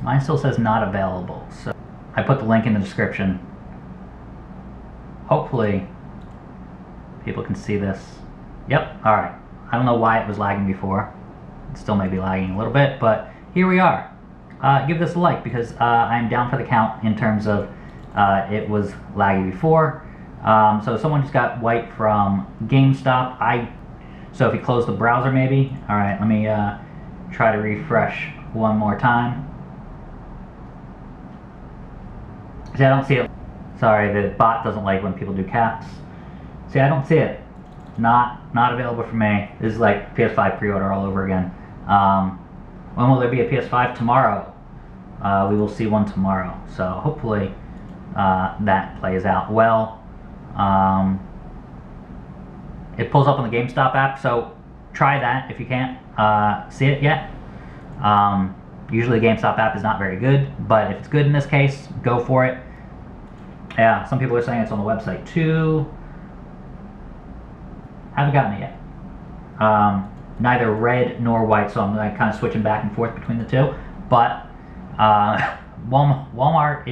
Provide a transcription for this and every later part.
Mine still says not available. So I put the link in the description. Hopefully people can see this. Yep, alright. I don't know why it was lagging before. It still may be lagging a little bit, but here we are. Give this a like because I'm down for the count in terms of it was laggy before. So someone just got wiped from GameStop. So if you close the browser maybe. Alright, let me try to refresh one more time. See, I don't see it. Sorry, the bot doesn't like when people do caps. See, I don't see it. Not available for me. This is like PS5 pre-order all over again. When will there be a PS5? Tomorrow. We will see one tomorrow. So hopefully that plays out well. It pulls up on the GameStop app, so try that if you can't see it yet. Usually the GameStop app is not very good, but if it's good in this case, go for it. Yeah, some people are saying it's on the website too. Haven't gotten it yet. Neither red nor white, so I'm kind of switching back and forth between the two. But Walmart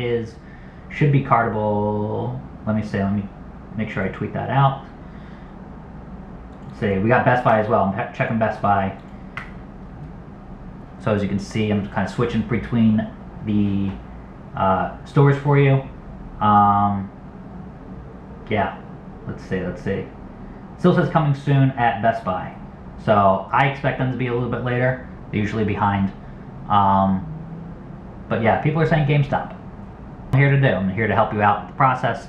should be cardable. Let me see. Let me make sure I tweet that out. Let's see, we got Best Buy as well. I'm checking Best Buy. So as you can see, I'm kind of switching between the stores for you. Yeah, let's see. Still says coming soon at Best Buy. So I expect them to be a little bit later. They're usually behind. But yeah, people are saying GameStop. I'm here to do. I'm here to help you out with the process.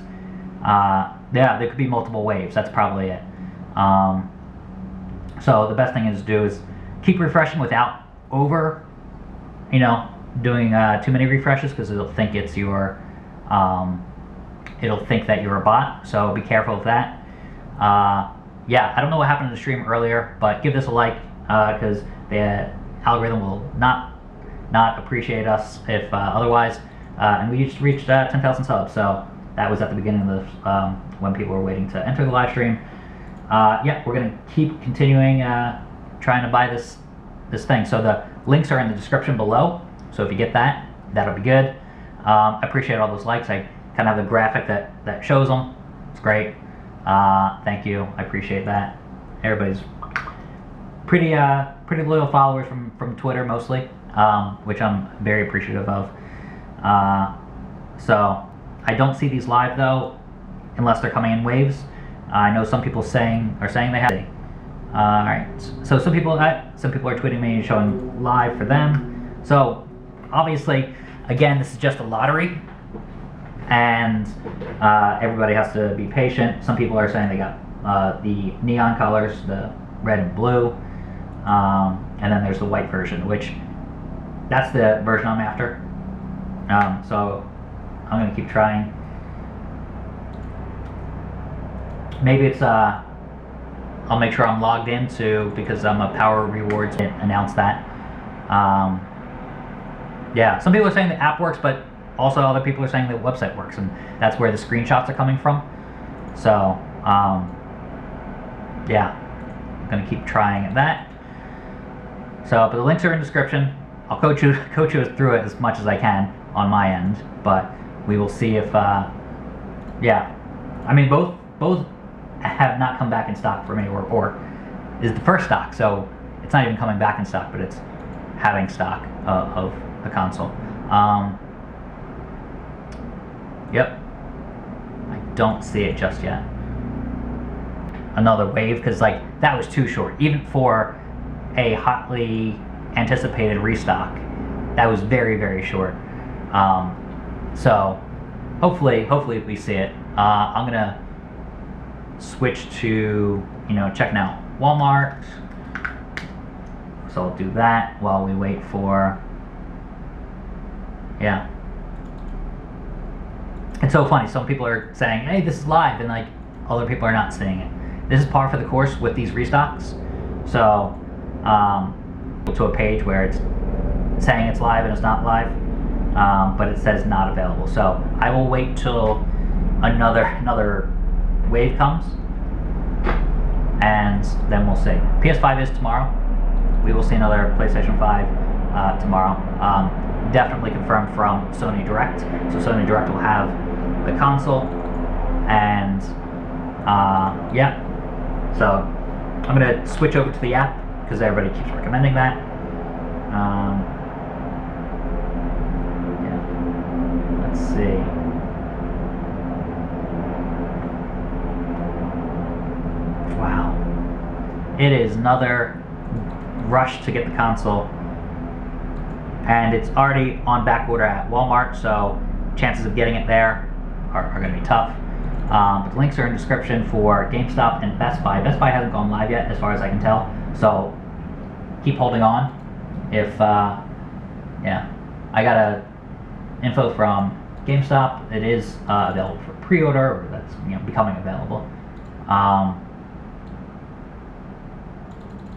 Yeah, there could be multiple waves. That's probably it. So the best thing to do is keep refreshing without doing too many refreshes, because it'll think it's your, it'll think that you're a bot. So be careful of that. Yeah, I don't know what happened in the stream earlier, but give this a like, because the algorithm will not appreciate us if otherwise. And we just reached 10,000 subs, so that was at the beginning of the when people were waiting to enter the live stream. Yeah, we're gonna keep continuing trying to buy this thing. So the links are in the description below. So if you get that, that'll be good. I appreciate all those likes. I kind of have a graphic that shows them. It's great. Thank you. I appreciate that. Everybody's pretty loyal followers from Twitter mostly, which I'm very appreciative of. So I don't see these live though, unless they're coming in waves. I know some people are saying they have. All right. So some people are tweeting me and showing live for them. So obviously, again, this is just a lottery, and everybody has to be patient. Some people are saying they got the neon colors, the red and blue, and then there's the white version, which that's the version I'm after. So I'm gonna keep trying. Maybe it's I'll make sure I'm logged in too, because I'm a Power Rewards announce that. Yeah, some people are saying the app works, but also other people are saying the website works, and that's where the screenshots are coming from. So yeah, I'm gonna keep trying at that. So, but the links are in the description. I'll coach you through it as much as I can on my end, but we will see if yeah, I mean both have not come back in stock for me, or is the first stock, so it's not even coming back in stock, but it's having stock of the console. Yep, I don't see it just yet. Another wave, because like that was too short, even for a hotly anticipated restock. That was very, very short. So hopefully we see it. I'm gonna switch to checking out Walmart. So I'll do that while we wait for. Yeah. It's so funny. Some people are saying, "Hey, this is live," and like other people are not seeing it. This is par for the course with these restocks. So to a page where it's saying it's live and it's not live, but it says not available. So I will wait till another wave comes, and then we'll see. PS5 is tomorrow. We will see another PlayStation 5 tomorrow. definitely confirmed from Sony Direct. So Sony Direct will have the console, and yeah. So I'm gonna switch over to the app because everybody keeps recommending that. Yeah. Let's see. Wow. It is another rush to get the console, and it's already on back order at Walmart, so chances of getting it there are going to be tough. But the links are in the description for GameStop and Best Buy. Best Buy hasn't gone live yet, as far as I can tell, so keep holding on. If yeah, I got a info from GameStop. It is available for pre-order, or that's becoming available.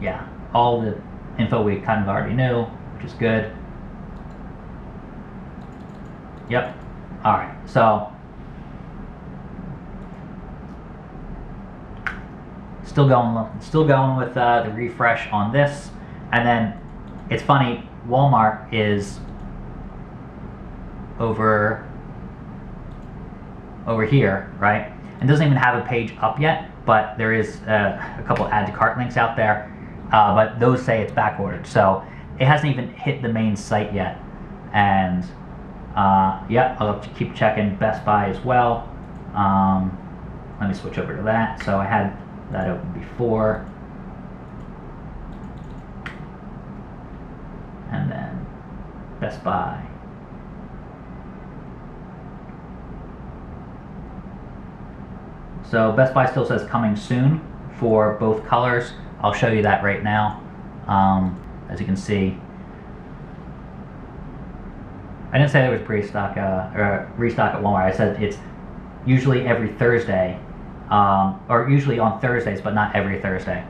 Yeah, all the info we kind of already knew, which is good. Yep. All right. So still going with the refresh on this, and then it's funny. Walmart is over here, right? And doesn't even have a page up yet, but there is a couple add to cart links out there. But those say it's back ordered, so it hasn't even hit the main site yet. And yeah, I'll have to keep checking Best Buy as well. Let me switch over to that. So I had that open before, and then Best Buy. So Best Buy still says coming soon for both colors. I'll show you that right now. As you can see, I didn't say there was pre-stock or restock at Walmart. I said it's usually every Thursday, or usually on Thursdays, but not every Thursday.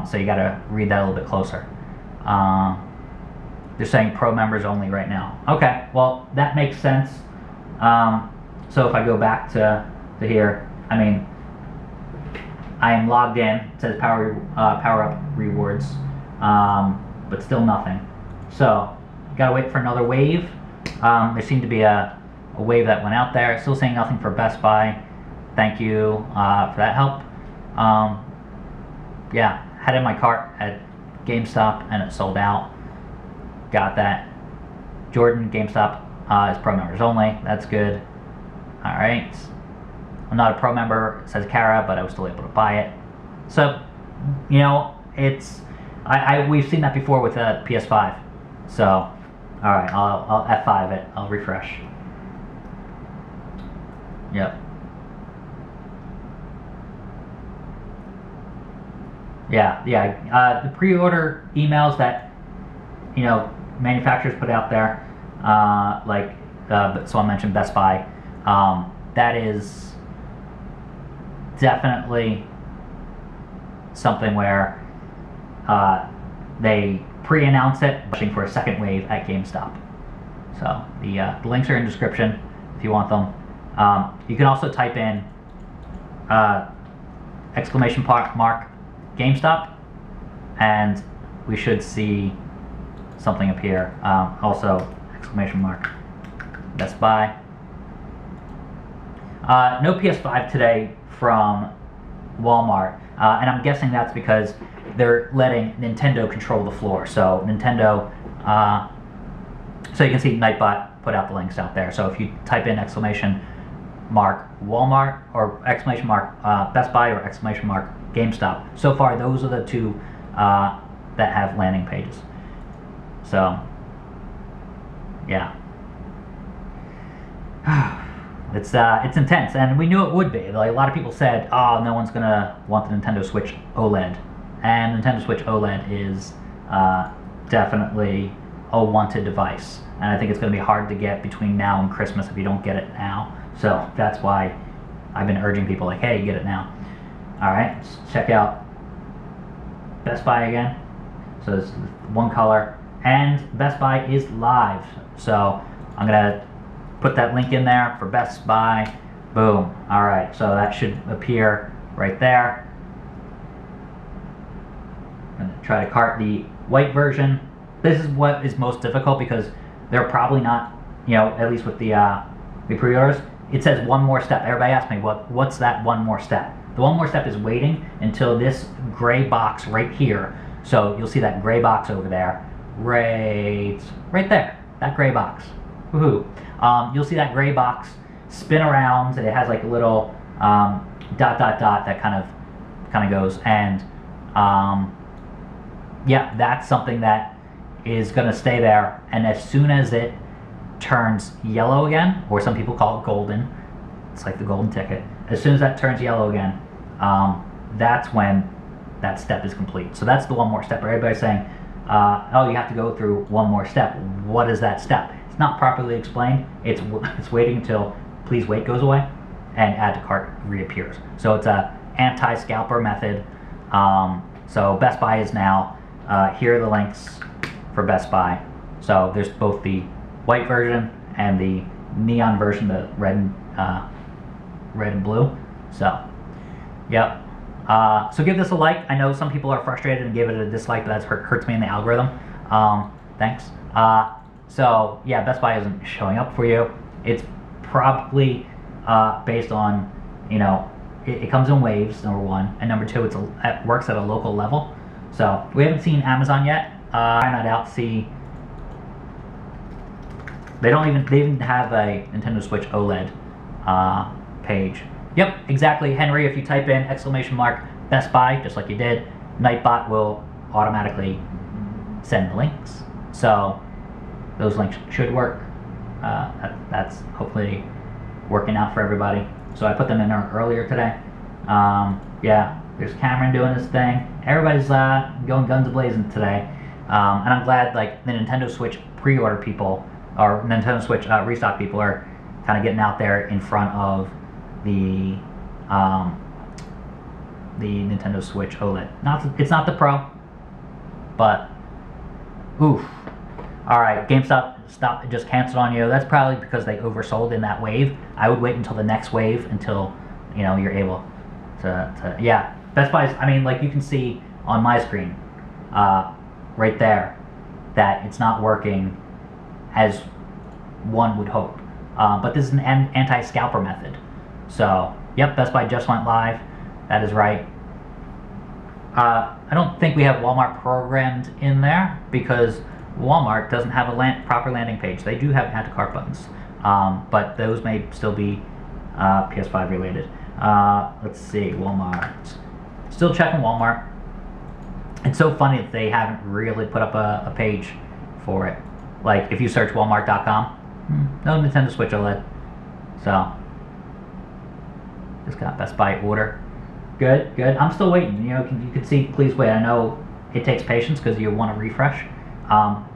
So you got to read that a little bit closer. They're saying pro members only right now. Okay, well that makes sense. So if I go back to here, I mean, I am logged in. It says power up rewards, but still nothing. So gotta wait for another wave. There seemed to be a wave that went out there. Still saying nothing for Best Buy. Thank you for that help. Yeah, had it in my cart at GameStop and it sold out. Got that. Jordan, GameStop is pro members only. That's good. All right. I'm not a pro member, says Kara, but I was still able to buy it. So, you know, it's we've seen that before with a PS5. So, all right, I'll F5 it. I'll refresh. Yep. Yeah. The pre-order emails that manufacturers put out there, so I mentioned Best Buy. That is definitely something where they pre-announce it, pushing for a second wave at GameStop. So the links are in the description if you want them. You can also type in exclamation mark GameStop, and we should see something appear. Also exclamation mark Best Buy. No PS5 today from Walmart, and I'm guessing that's because they're letting Nintendo control the floor. So Nintendo, so you can see Nightbot put out the links out there. So if you type in exclamation mark Walmart or exclamation mark Best Buy or exclamation mark GameStop, so far those are the two that have landing pages. So yeah. It's intense, and we knew it would be. Like, a lot of people said, "Oh, no one's gonna want the Nintendo Switch OLED," and Nintendo Switch OLED is definitely a wanted device, and I think it's going to be hard to get between now and Christmas if you don't get it now. So that's why I've been urging people, like, "Hey, get it now." All right, let's check out Best Buy again. So it's one color, and Best Buy is live. So I'm gonna put that link in there for Best Buy. Boom. All right, so that should appear right there. I'm gonna try to cart the white version. This is what is most difficult because they're probably not, you know, at least with the pre-orders, it says one more step. Everybody asks me, what's that one more step? The one more step is waiting until this gray box right here. So you'll see that gray box over there, right there, that gray box. Woohoo! You'll see that gray box spin around, and it has like a little dot that kind of goes, and yeah, that's something that is going to stay there. And as soon as it turns yellow again, or some people call it golden, it's like the golden ticket. As soon as that turns yellow again, that's when that step is complete. So that's the one more step. Everybody's saying, oh, you have to go through one more step. What is that step? It's not properly explained. It's waiting until please wait goes away and add to cart reappears. So it's a anti-scalper method. So Best Buy is now, here are the links for Best Buy. So there's both the white version and the neon version, the red and blue. So, yep. So give this a like. I know some people are frustrated and give it a dislike, but that hurts me in the algorithm. Thanks. So yeah, Best Buy isn't showing up for you. It's probably based on, you know, it comes in waves, number one, and number two, it works at a local level. So we haven't seen Amazon yet. Try that out. See, they even have a Nintendo Switch OLED page. Yep, exactly, Henry. If you type in ! Best Buy, just like you did, Nightbot will automatically send links. So those links should work. That's hopefully working out for everybody. So I put them in there earlier today. Yeah, there's Cameron doing his thing. Everybody's going guns a-blazing today. And I'm glad, like, the Nintendo Switch pre-order people, or Nintendo Switch restock people, are kind of getting out there in front of the Nintendo Switch OLED. It's not the Pro, but oof. All right, GameStop just canceled on you. That's probably because they oversold in that wave. I would wait until the next wave until, you know, you're able to yeah. Best Buy's, I mean, like you can see on my screen, right there, that it's not working as one would hope. But this is an anti-scalper method. So, yep, Best Buy just went live. That is right. I don't think we have Walmart programmed in there because Walmart doesn't have a proper landing page. They do have add to cart buttons, but those may still be PS5 related. Let's see, Walmart. Still checking Walmart. It's so funny that they haven't really put up a page for it. Like, if you search walmart.com, no Nintendo Switch OLED. So, just got Best Buy order. Good, good. I'm still waiting. You know, you can see, please wait. I know it takes patience because you want to refresh.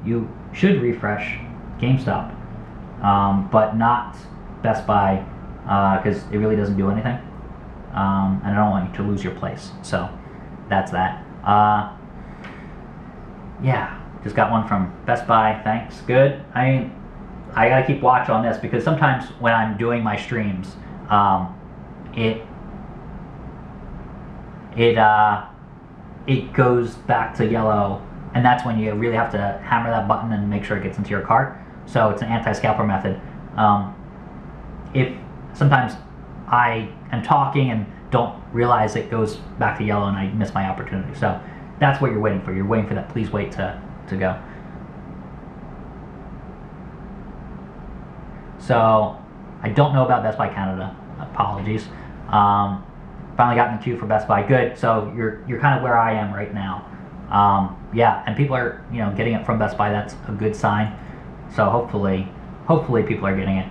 You should refresh GameStop, but not Best Buy because it really doesn't do anything. And I don't want you to lose your place. So, that's that. Yeah, just got one from Best Buy. Thanks. Good. I gotta keep watch on this because sometimes when I'm doing my streams, it goes back to yellow, and that's when you really have to hammer that button and make sure it gets into your cart. So it's an anti-scalper method. If sometimes I am talking and don't realize it goes back to yellow and I miss my opportunity. So that's what you're waiting for. You're waiting for that please wait to go. So I don't know about Best Buy Canada. Apologies. Finally got in the queue for Best Buy. Good. So you're kind of where I am right now. Yeah, and people are, you know, getting it from Best Buy. That's a good sign. So hopefully people are getting it.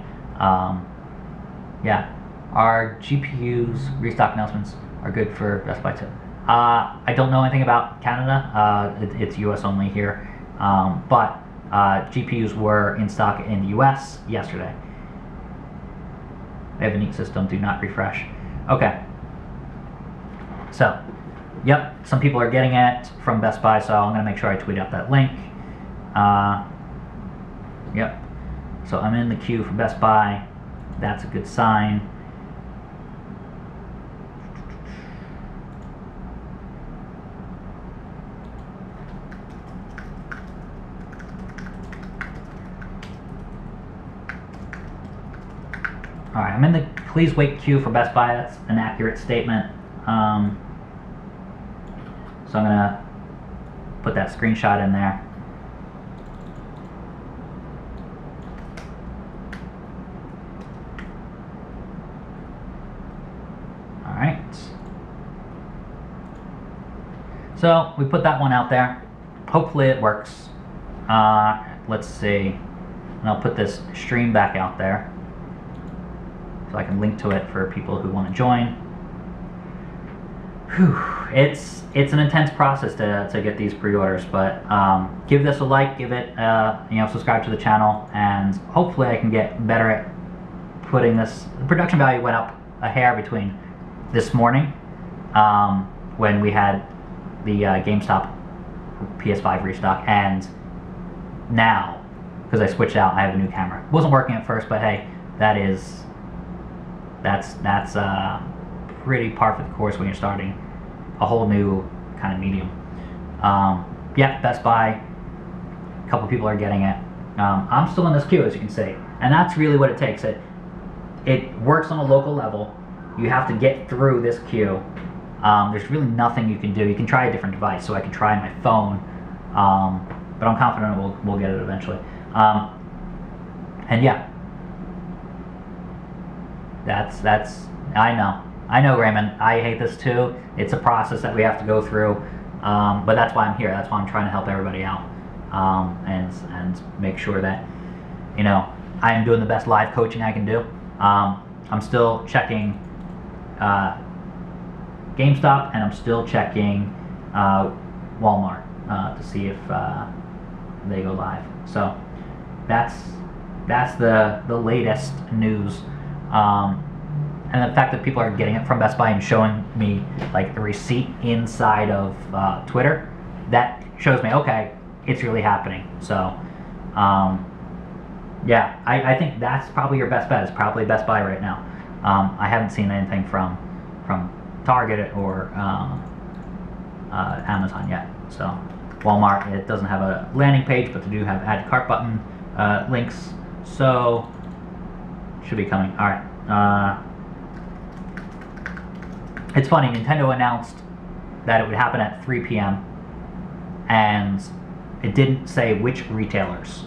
Yeah, our GPUs restock announcements are good for Best Buy too. I don't know anything about Canada. It's US only here. But GPUs were in stock in the US yesterday. They have a neat system. Do not refresh. Okay. So, yep, some people are getting it from Best Buy, so I'm going to make sure I tweet out that link. Yep. So I'm in the queue for Best Buy. That's a good sign. All right, I'm in the please wait queue for Best Buy. That's an accurate statement. So I'm gonna put that screenshot in there. All right. So we put that one out there. Hopefully it works. Let's see. And I'll put this stream back out there so I can link to it for people who want to join. Whew. It's an intense process to get these pre-orders, but give this a like, give it subscribe to the channel, and hopefully I can get better at putting this. The production value went up a hair between this morning when we had the GameStop PS5 restock and now, because I switched out. I have a new camera. It wasn't working at first, but hey, that's pretty par for the course when you're starting a whole new kind of medium. Yeah, Best Buy. A couple people are getting it. I'm still in this queue, as you can see, and that's really what it takes. It works on a local level. You have to get through this queue. There's really nothing you can do. You can try a different device, so I can try my phone, but I'm confident we'll get it eventually. And yeah, that's I know, Raymond. I hate this too. It's a process that we have to go through, but that's why I'm here. That's why I'm trying to help everybody out, and make sure that I am doing the best live coaching I can do. I'm still checking GameStop, and I'm still checking Walmart to see if they go live. So that's the latest news, and the fact that people are getting it from Best Buy and showing me like the receipt inside of Twitter, that shows me, okay, it's really happening. So yeah, I think that's probably your best bet. Is probably Best Buy right now. I haven't seen anything from Target or Amazon yet. So Walmart, it doesn't have a landing page, but they do have add to cart button links, so should be coming. All right. It's funny, Nintendo announced that it would happen at 3 p.m. and it didn't say which retailers.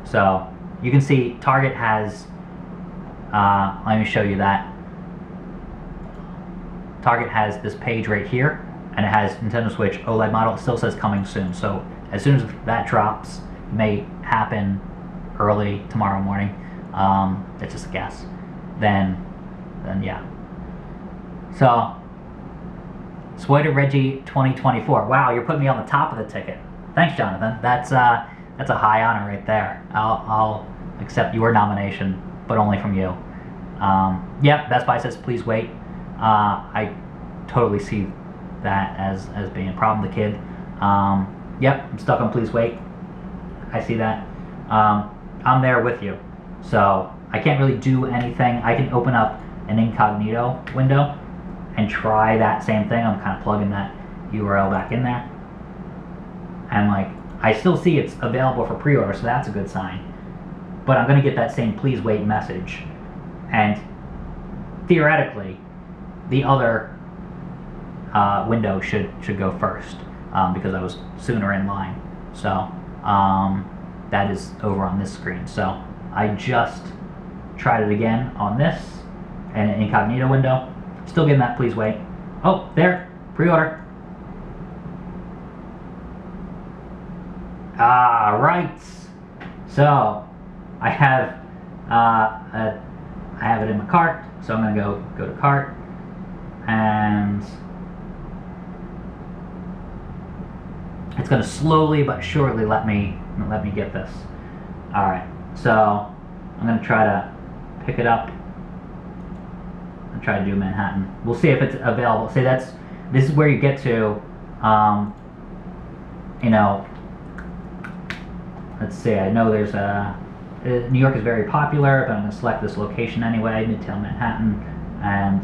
So you can see Target has, let me show you that. Target has this page right here, and it has Nintendo Switch OLED model. It still says coming soon. So as soon as that drops, it may happen early tomorrow morning. It's just a guess. Then yeah. So Swider Reggie 2024. Wow, you're putting me on the top of the ticket. Thanks, Jonathan. That's a high honor right there. I'll accept your nomination, but only from you. Yeah, Best Buy says please wait. I totally see that as being a problem. The kid. Yep, I'm stuck on please wait. I see that. I'm there with you. So I can't really do anything. I can open up an incognito window and try that same thing. I'm kind of plugging that URL back in there. And like, I still see it's available for pre-order, so that's a good sign. But I'm going to get that same please wait message. And theoretically, the other window should go first, because I was sooner in line. So that is over on this screen. So I just tried it again on this, and an incognito window. Still getting that please wait. Oh, there, pre-order. Right. So I have it in my cart. So I'm gonna go to cart, and it's gonna slowly but surely let me get this. All right. So I'm gonna try to pick it up and try to do Manhattan. We'll see if it's available. See, this is where you get to, let's see, I know there's New York is very popular, but I'm going to select this location anyway, Midtown Manhattan, and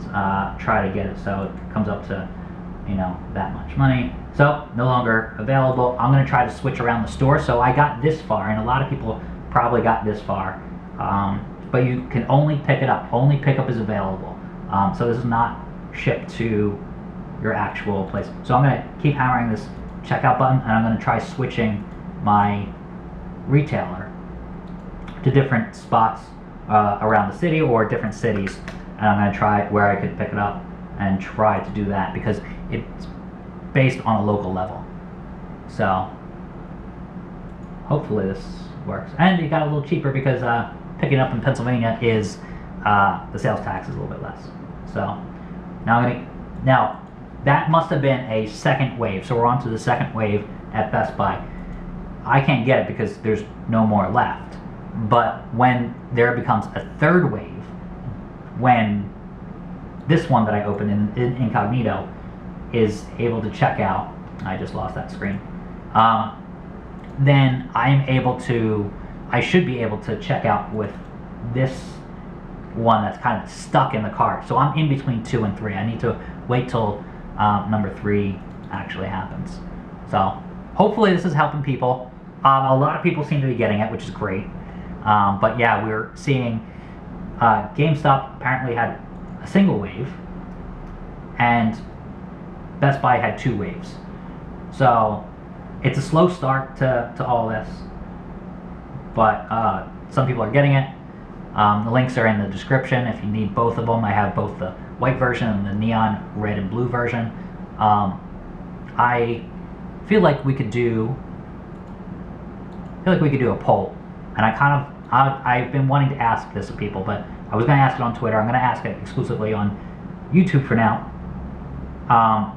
try to get it so it comes up to, that much money. So, no longer available. I'm going to try to switch around the store. So I got this far, and a lot of people probably got this far. but you can only pick it up. Only pickup is available. So this is not shipped to your actual place. So I'm going to keep hammering this checkout button, and I'm going to try switching my retailer to different spots around the city or different cities, and I'm going to try where I could pick it up and try to do that because it's based on a local level. So hopefully this works, and it got a little cheaper because picking up in Pennsylvania is the sales tax is a little bit less. So now that must have been a second wave. So we're on to the second wave at Best Buy. I can't get it because there's no more left. But when there becomes a third wave, when this one that I opened in incognito is able to check out, I just lost that screen, then I should be able to check out with this one that's kind of stuck in the cart. So I'm in between 2 and 3. I need to wait till number 3 actually happens. So hopefully this is helping people. A lot of people seem to be getting it, which is great. But yeah, we're seeing GameStop apparently had a single wave, and Best Buy had 2 waves. So it's a slow start to all this, but some people are getting it. The links are in the description if you need both of them. I have both the white version and the neon red and blue version. I feel like we could do a poll, and I've been wanting to ask this of people, but I was going to ask it on Twitter. I'm going to ask it exclusively on YouTube for now.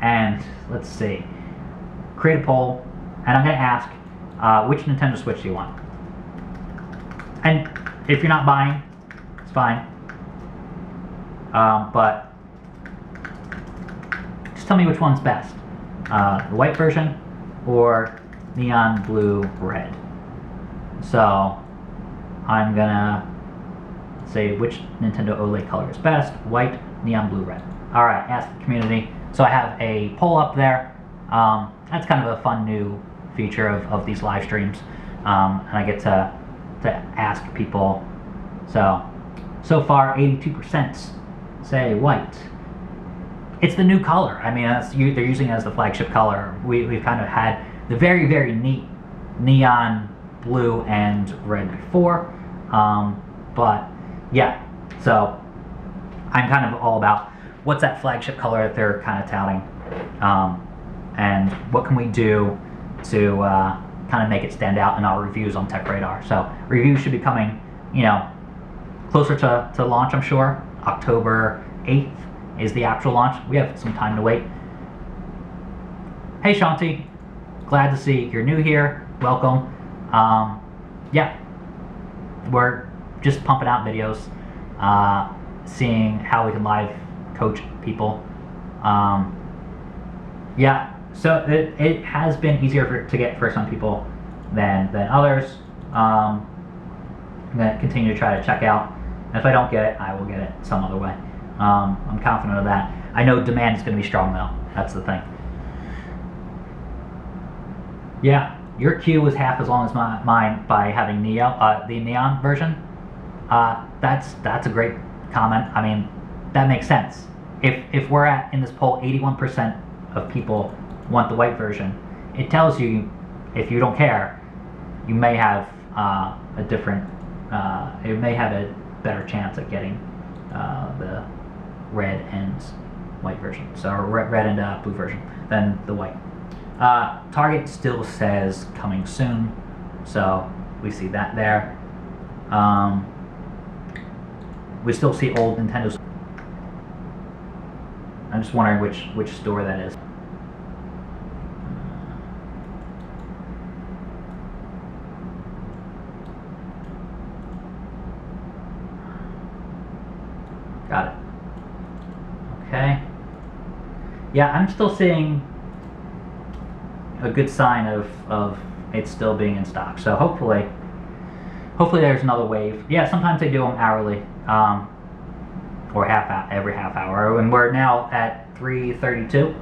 And let's see, create a poll, and I'm going to ask which Nintendo Switch do you want? And if you're not buying, it's fine. But just tell me which one's best, the white version or neon blue red. So I'm gonna say which Nintendo OLED color is best: white, neon blue, red. All right, ask the community. So I have a poll up there. That's kind of a fun new feature of these live streams, and I get to ask people. So far 82% say white. It's the new color. I mean, they're using it as the flagship color. We've kind of had the very, very neat neon blue and red before, but yeah, so I'm kind of all about what's that flagship color that they're kind of touting, and what can we do to kind of make it stand out in our reviews on TechRadar. So reviews should be coming, closer to launch, I'm sure. October 8th is the actual launch. We have some time to wait. Hey Shanti, glad to see you're new here. Welcome. Yeah, we're just pumping out videos, seeing how we can live coach people. Yeah, so it has been easier to get for some people than others. I'm gonna continue to try to check out, and if I don't get it, I will get it some other way. I'm confident of that. I know demand is going to be strong though. That's the thing. Yeah, your queue was half as long as mine by having the neon version. That's a great comment. I mean, that makes sense. If we're at, in this poll, 81% of people want the white version, it tells you, if you don't care, you may have a different, it may have a better chance at getting the red and white version. So red and blue version than the white. Target still says coming soon, so we see that there. We still see old Nintendo's. I'm just wondering which store that is. Got it. Okay. Yeah, I'm still seeing a good sign of it still being in stock. So hopefully there's another wave. Yeah, sometimes they do them hourly, or every half hour. And we're now at 3:32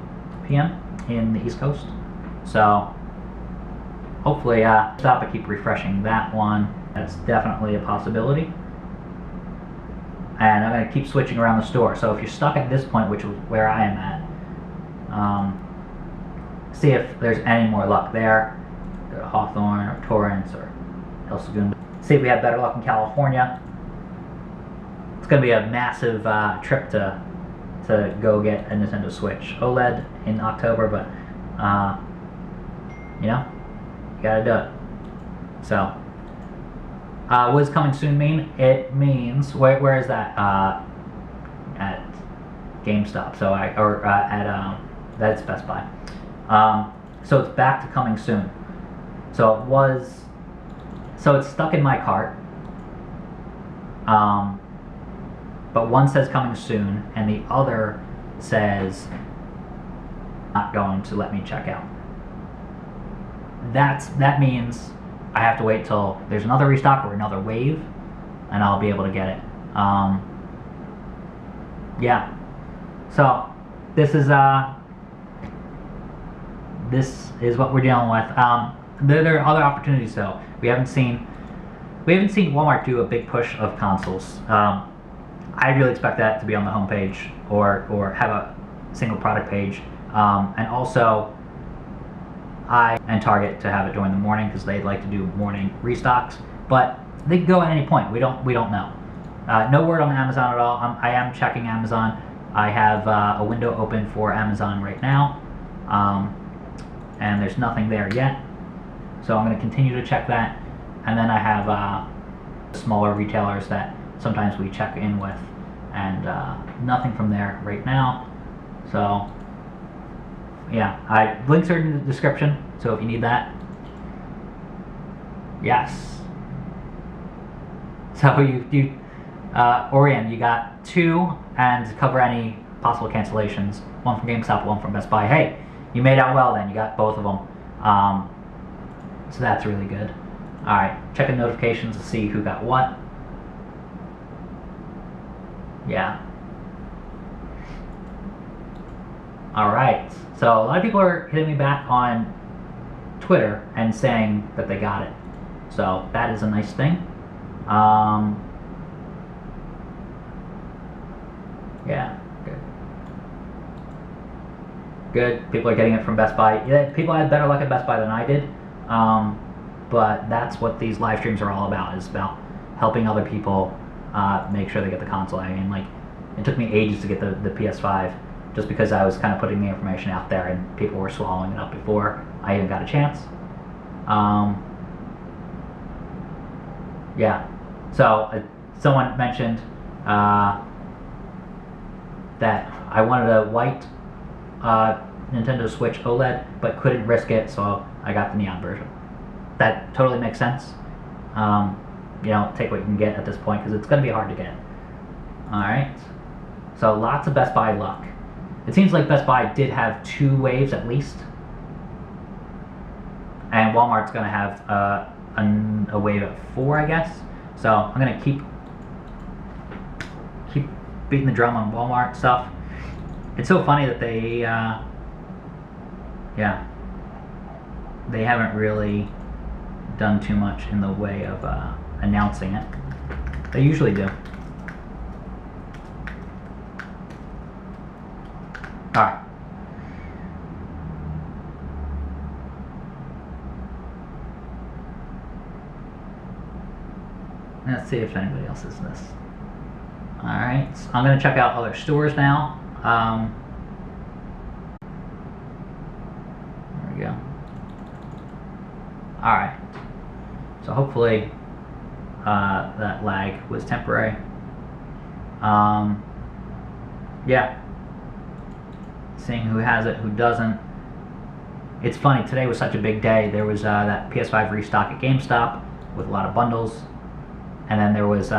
p.m. in the East Coast. So hopefully, stop and keep refreshing that one. That's definitely a possibility. and I'm going to keep switching around the store. So if you're stuck at this point, which is where I am at, see if there's any more luck there. Go to Hawthorne or Torrance or El Segundo. See if we have better luck in California. It's going to be a massive trip to go get a Nintendo Switch OLED in October, but you know, you gotta do it. So, what does coming soon mean? It means where is that? At GameStop. So that's Best Buy. So it's back to coming soon. So it was. So it's stuck in my cart. But one says coming soon, and the other says not going to let me check out. That means I have to wait till there's another restock or another wave, and I'll be able to get it. Yeah. So this is what we're dealing with. There are other opportunities though. We haven't seen Walmart do a big push of consoles. I really expect that to be on the homepage or have a single product page, and also and Target to have it during the morning because they'd like to do morning restocks. But they can go at any point. We don't know. No word on Amazon at all. I am checking Amazon. I have a window open for Amazon right now, and there's nothing there yet. So I'm going to continue to check that, and then I have smaller retailers that sometimes we check in with, and nothing from there right now. So yeah, links are in the description, so if you need that. Yes. So you Orion, you got 2, and to cover any possible cancellations, 1 from GameStop, 1 from Best Buy. Hey, you made out well then, you got both of them. So that's really good. Alright, checking notifications to see who got what. Yeah. Alright, so a lot of people are hitting me back on Twitter and saying that they got it. So that is a nice thing. Yeah, good. Good, people are getting it from Best Buy. Yeah, people had better luck at Best Buy than I did. But that's what these live streams are all about, is about helping other people make sure they get the console. I mean, like, it took me ages to get the PS5 just because I was kind of putting the information out there and people were swallowing it up before I even got a chance. Yeah, so someone mentioned that I wanted a white Nintendo Switch OLED but couldn't risk it, so I got the neon version. That totally makes sense. You know, take what you can get at this point because it's going to be hard to get. Alright, so lots of Best Buy luck. It seems like Best Buy did have 2 waves at least, and Walmart's going to have a wave of 4, I guess. So I'm going to keep beating the drum on Walmart stuff. It's so funny that they they haven't really done too much in the way of announcing it. They usually do. Alright. Let's see if anybody else is this. Alright, so I'm going to check out other stores now. There we go. Alright. So hopefully that lag was temporary. Yeah. Seeing who has it, who doesn't. It's funny, today was such a big day. There was that PS5 restock at GameStop with a lot of bundles. And then there was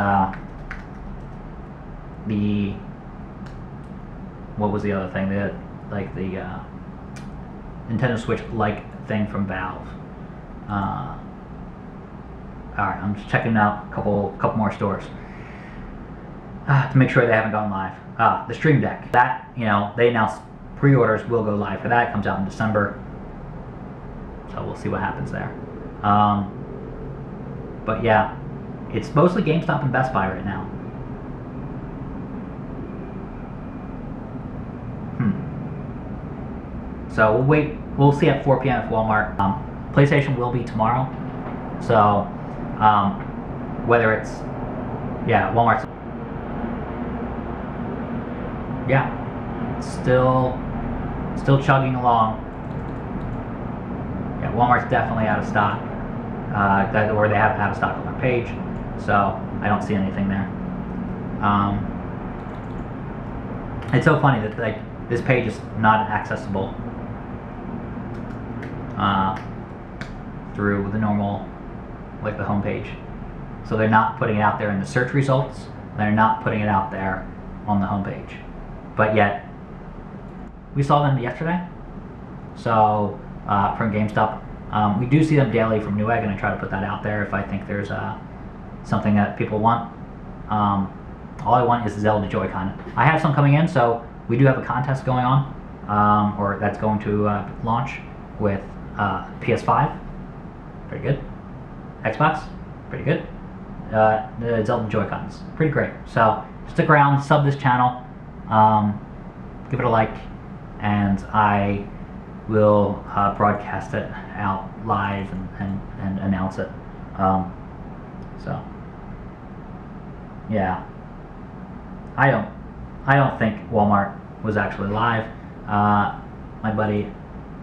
what was the other thing? The Nintendo Switch like thing from Valve. Alright, I'm just checking out a couple more stores to make sure they haven't gone live. The Stream Deck. That, you know, they announced pre-orders will go live for that. It comes out in December. So we'll see what happens there. But yeah, it's mostly GameStop and Best Buy right now. So we'll wait. We'll see at 4 p.m. at Walmart. PlayStation will be tomorrow. So whether it's Walmart's still chugging along. Yeah, Walmart's definitely out of stock. Or they have out of stock on their page. So I don't see anything there. It's so funny that like this page is not accessible through the normal, like the home page. So they're not putting it out there in the search results. They're not putting it out there on the home page. But yet, we saw them yesterday. So from GameStop, we do see them daily from Newegg, and I try to put that out there if I think there's something that people want. All I want is Zelda Joy-Con. I have some coming in, so we do have a contest going on, or that's going to launch with PS5, pretty good. Xbox, pretty good. The Zelda Joy-Cons, pretty great. So stick around, sub this channel, give it a like, and I will broadcast it out live and announce it. So yeah, I don't think Walmart was actually live. My buddy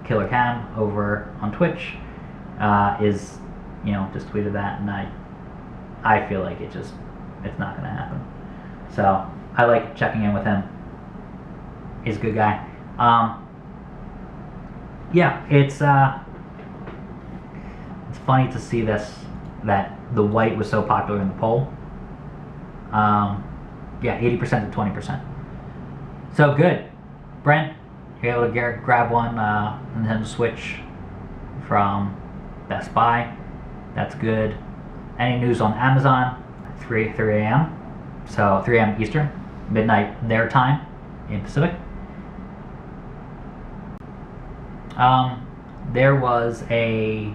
Killer Cam over on Twitch is, just tweeted that, and I feel like it's not gonna happen. So I like checking in with him. He's a good guy. Yeah, it's funny to see that the white was so popular in the poll. Yeah, 80% to 20%. So good. Brent, you're able to grab one Nintendo Switch from Best Buy. That's good. Any news on Amazon? 3 a.m. So 3 a.m. Eastern, midnight their time in Pacific. There was a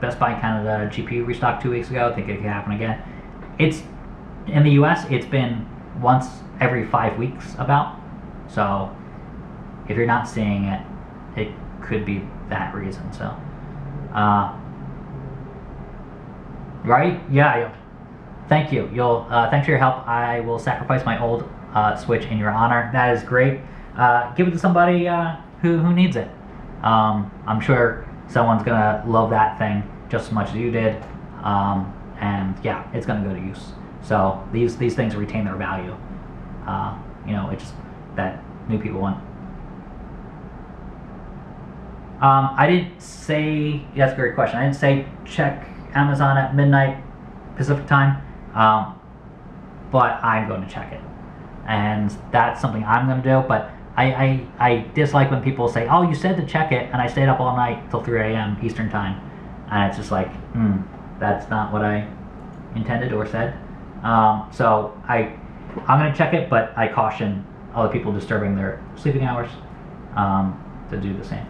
Best Buy Canada GPU restock 2 weeks ago. I think it could happen again. It's in the US. It's been once every 5 weeks about. So if you're not seeing it, it could be that reason. So, right? Yeah. Thank you. Thanks for your help. I will sacrifice my old Switch in your honor. That is great. Give it to somebody who needs it. I'm sure someone's gonna love that thing just as much as you did, and yeah, it's gonna go to use. So these things retain their value. It's just that new people want. I didn't say. Yeah, that's a great question. I didn't say check Amazon at midnight Pacific time, but I'm going to check it, and that's something I'm going to do. But I dislike when people say, "Oh, you said to check it," and I stayed up all night till 3 a.m. Eastern time, and it's just like, that's not what I intended or said. So I'm going to check it, but I caution other people disturbing their sleeping hours to do the same.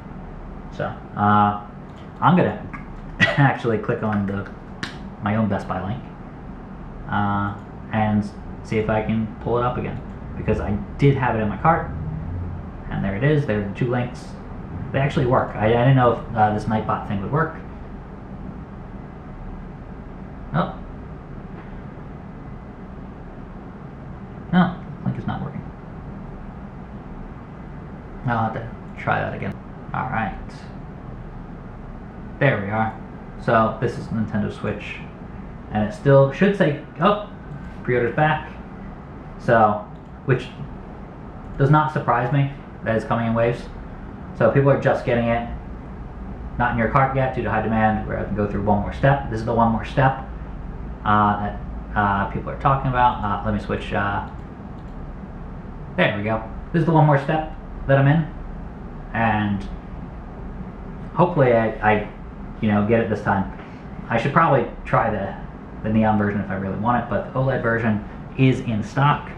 So I'm going to actually click on my own Best Buy link and see if I can pull it up again, because I did have it in my cart. And there it is. There are the two links. They actually work. I didn't know if this Nightbot thing would work. Oh. No, link is not working. I'll have to try that again. Alright. There we are. So this is Nintendo Switch. And it still should say, pre-order's back. So, which does not surprise me. That is coming in waves. So people are just getting it, not in your cart yet due to high demand. We're going to go through one more step. This is the one more step that people are talking about. Let me switch. There we go. This is the one more step that I'm in, and hopefully I get it this time. I should probably try the neon version if I really want it, but the OLED version is in stock,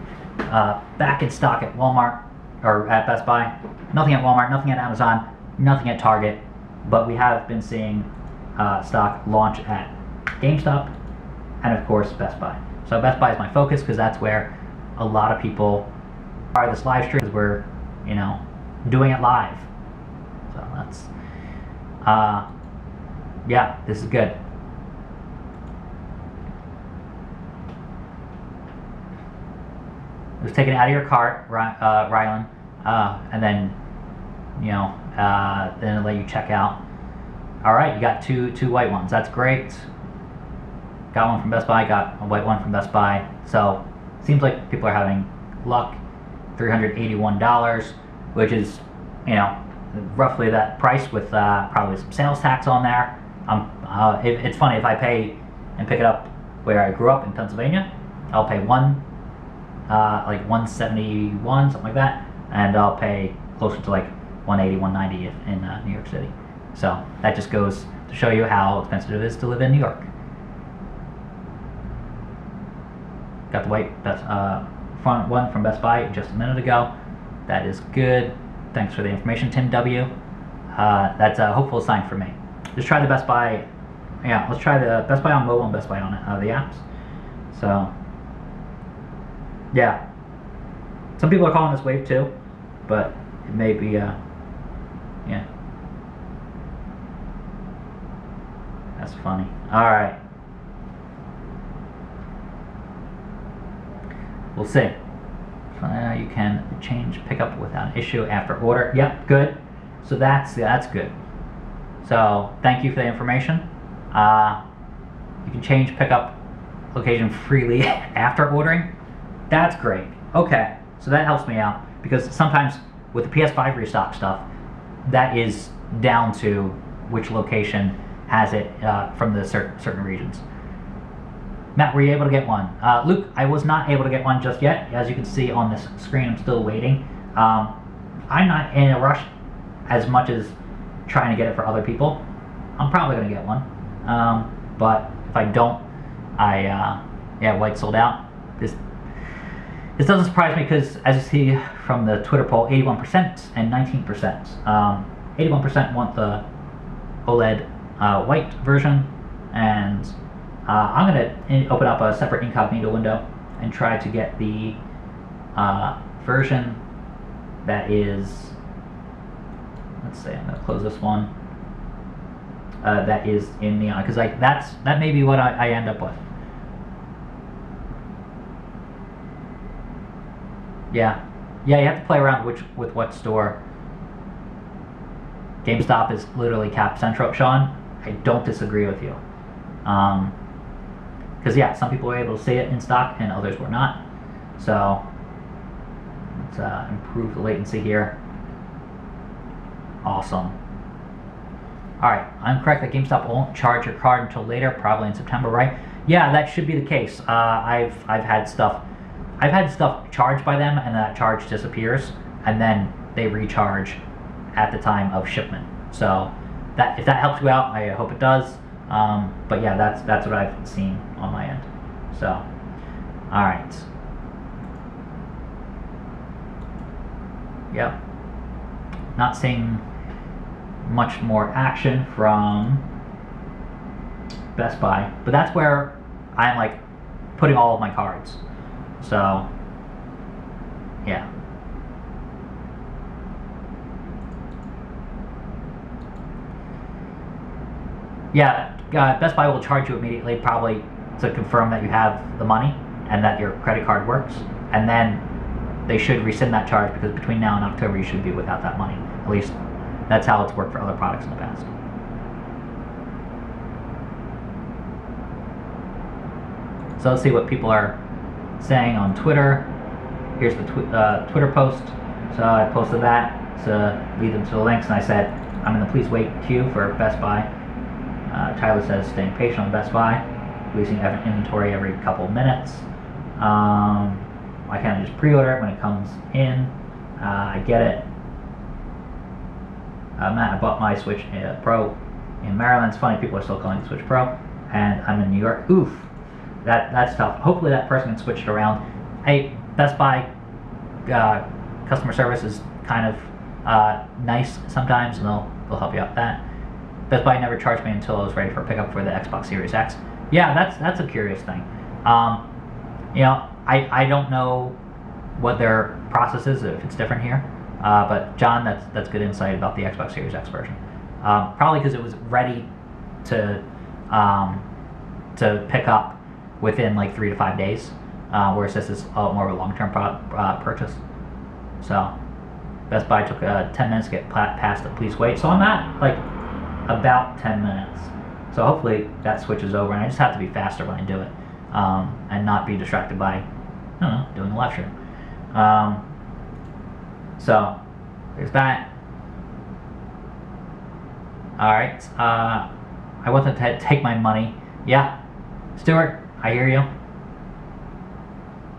back in stock at Walmart. Or at Best Buy. Nothing at Walmart, nothing at Amazon, nothing at Target, but we have been seeing stock launch at GameStop and of course Best Buy. So Best Buy is my focus because that's where a lot of people are. This live stream, because we're doing it live. So that's, yeah, this is good. Just take it out of your cart, Rylan, and then, then it'll let you check out. All right, you got two white ones. That's great. Got one from Best Buy. Got a white one from Best Buy. So seems like people are having luck. $381, which is, roughly that price with probably some sales tax on there. It's funny, if I pay and pick it up where I grew up in Pennsylvania, I'll pay like $171, something like that, and I'll pay closer to like $180, $190 in New York City. So that just goes to show you how expensive it is to live in New York. Got the white front one from Best Buy just a minute ago. That is good. Thanks for the information, Tim W. That's a hopeful sign for me. Just try the Best Buy. Yeah, let's try the Best Buy on mobile and Best Buy on the apps. So, yeah. Some people are calling this wave 2, but it may be, yeah. That's funny. Alright. We'll see. You can change pickup without issue after order. Yep, good. So that's good. So thank you for the information. You can change pickup location freely after ordering. That's great. Okay, so that helps me out because sometimes with the PS5 restock stuff, that is down to which location has it from the certain regions. Matt, were you able to get one? Luke, I was not able to get one just yet. As you can see on this screen, I'm still waiting. I'm not in a rush as much as trying to get it for other people. I'm probably going to get one. But if I don't, yeah, white sold out. This doesn't surprise me because, as you see from the Twitter poll, 81% and 19%. 81% want the OLED white version, and I'm going to open up a separate incognito window and try to get the version that is, let's say I'm going to close this one, that is in neon, because that may be what I end up with. Yeah, you have to play around with what store. GameStop is literally Cap Central, Sean. I don't disagree with you. Because yeah, some people were able to see it in stock and others were not. So let's improve the latency here. Awesome. Alright, I'm correct that GameStop won't charge your card until later, probably in September, right? Yeah, that should be the case. I've had stuff charged by them and that charge disappears and then they recharge at the time of shipment. So that if that helps you out, I hope it does. But yeah, that's what I've seen on my end. So, all right. Yep. Not seeing much more action from Best Buy, but that's where I'm like putting all of my cards. So, yeah. Yeah, Best Buy will charge you immediately, probably to confirm that you have the money and that your credit card works, and then they should rescind that charge because between now and October you should be without that money. At least that's how it's worked for other products in the past. So let's see what people are saying on Twitter. Here's the Twitter post. So I posted that to lead them to the links, and I said, I'm in the please wait queue for Best Buy. Tyler says, staying patient on Best Buy, releasing inventory every couple minutes. Why can't I just pre-order it when it comes in? I get it. Matt, I bought my Switch Pro in Maryland. It's funny, people are still calling it Switch Pro, and I'm in New York. Oof, that's tough. Hopefully that person can switch it around. Hey, Best Buy customer service is kind of nice sometimes, and they'll help you out with that. Best Buy never charged me until I was ready for a pickup for the Xbox Series X. Yeah, that's a curious thing. I don't know what their process is, if it's different here, But John, that's good insight about the Xbox Series X version. Probably because it was ready to pick up within like 3 to 5 days, whereas this is more of a long-term purchase. So Best Buy took 10 minutes to get past the please wait. So I'm at like about 10 minutes. So hopefully that switches over, and I just have to be faster when I do it, and not be distracted by, I don't know, doing a live stream. So there's that. All right. I want them to take my money. Yeah, Stuart, I hear you.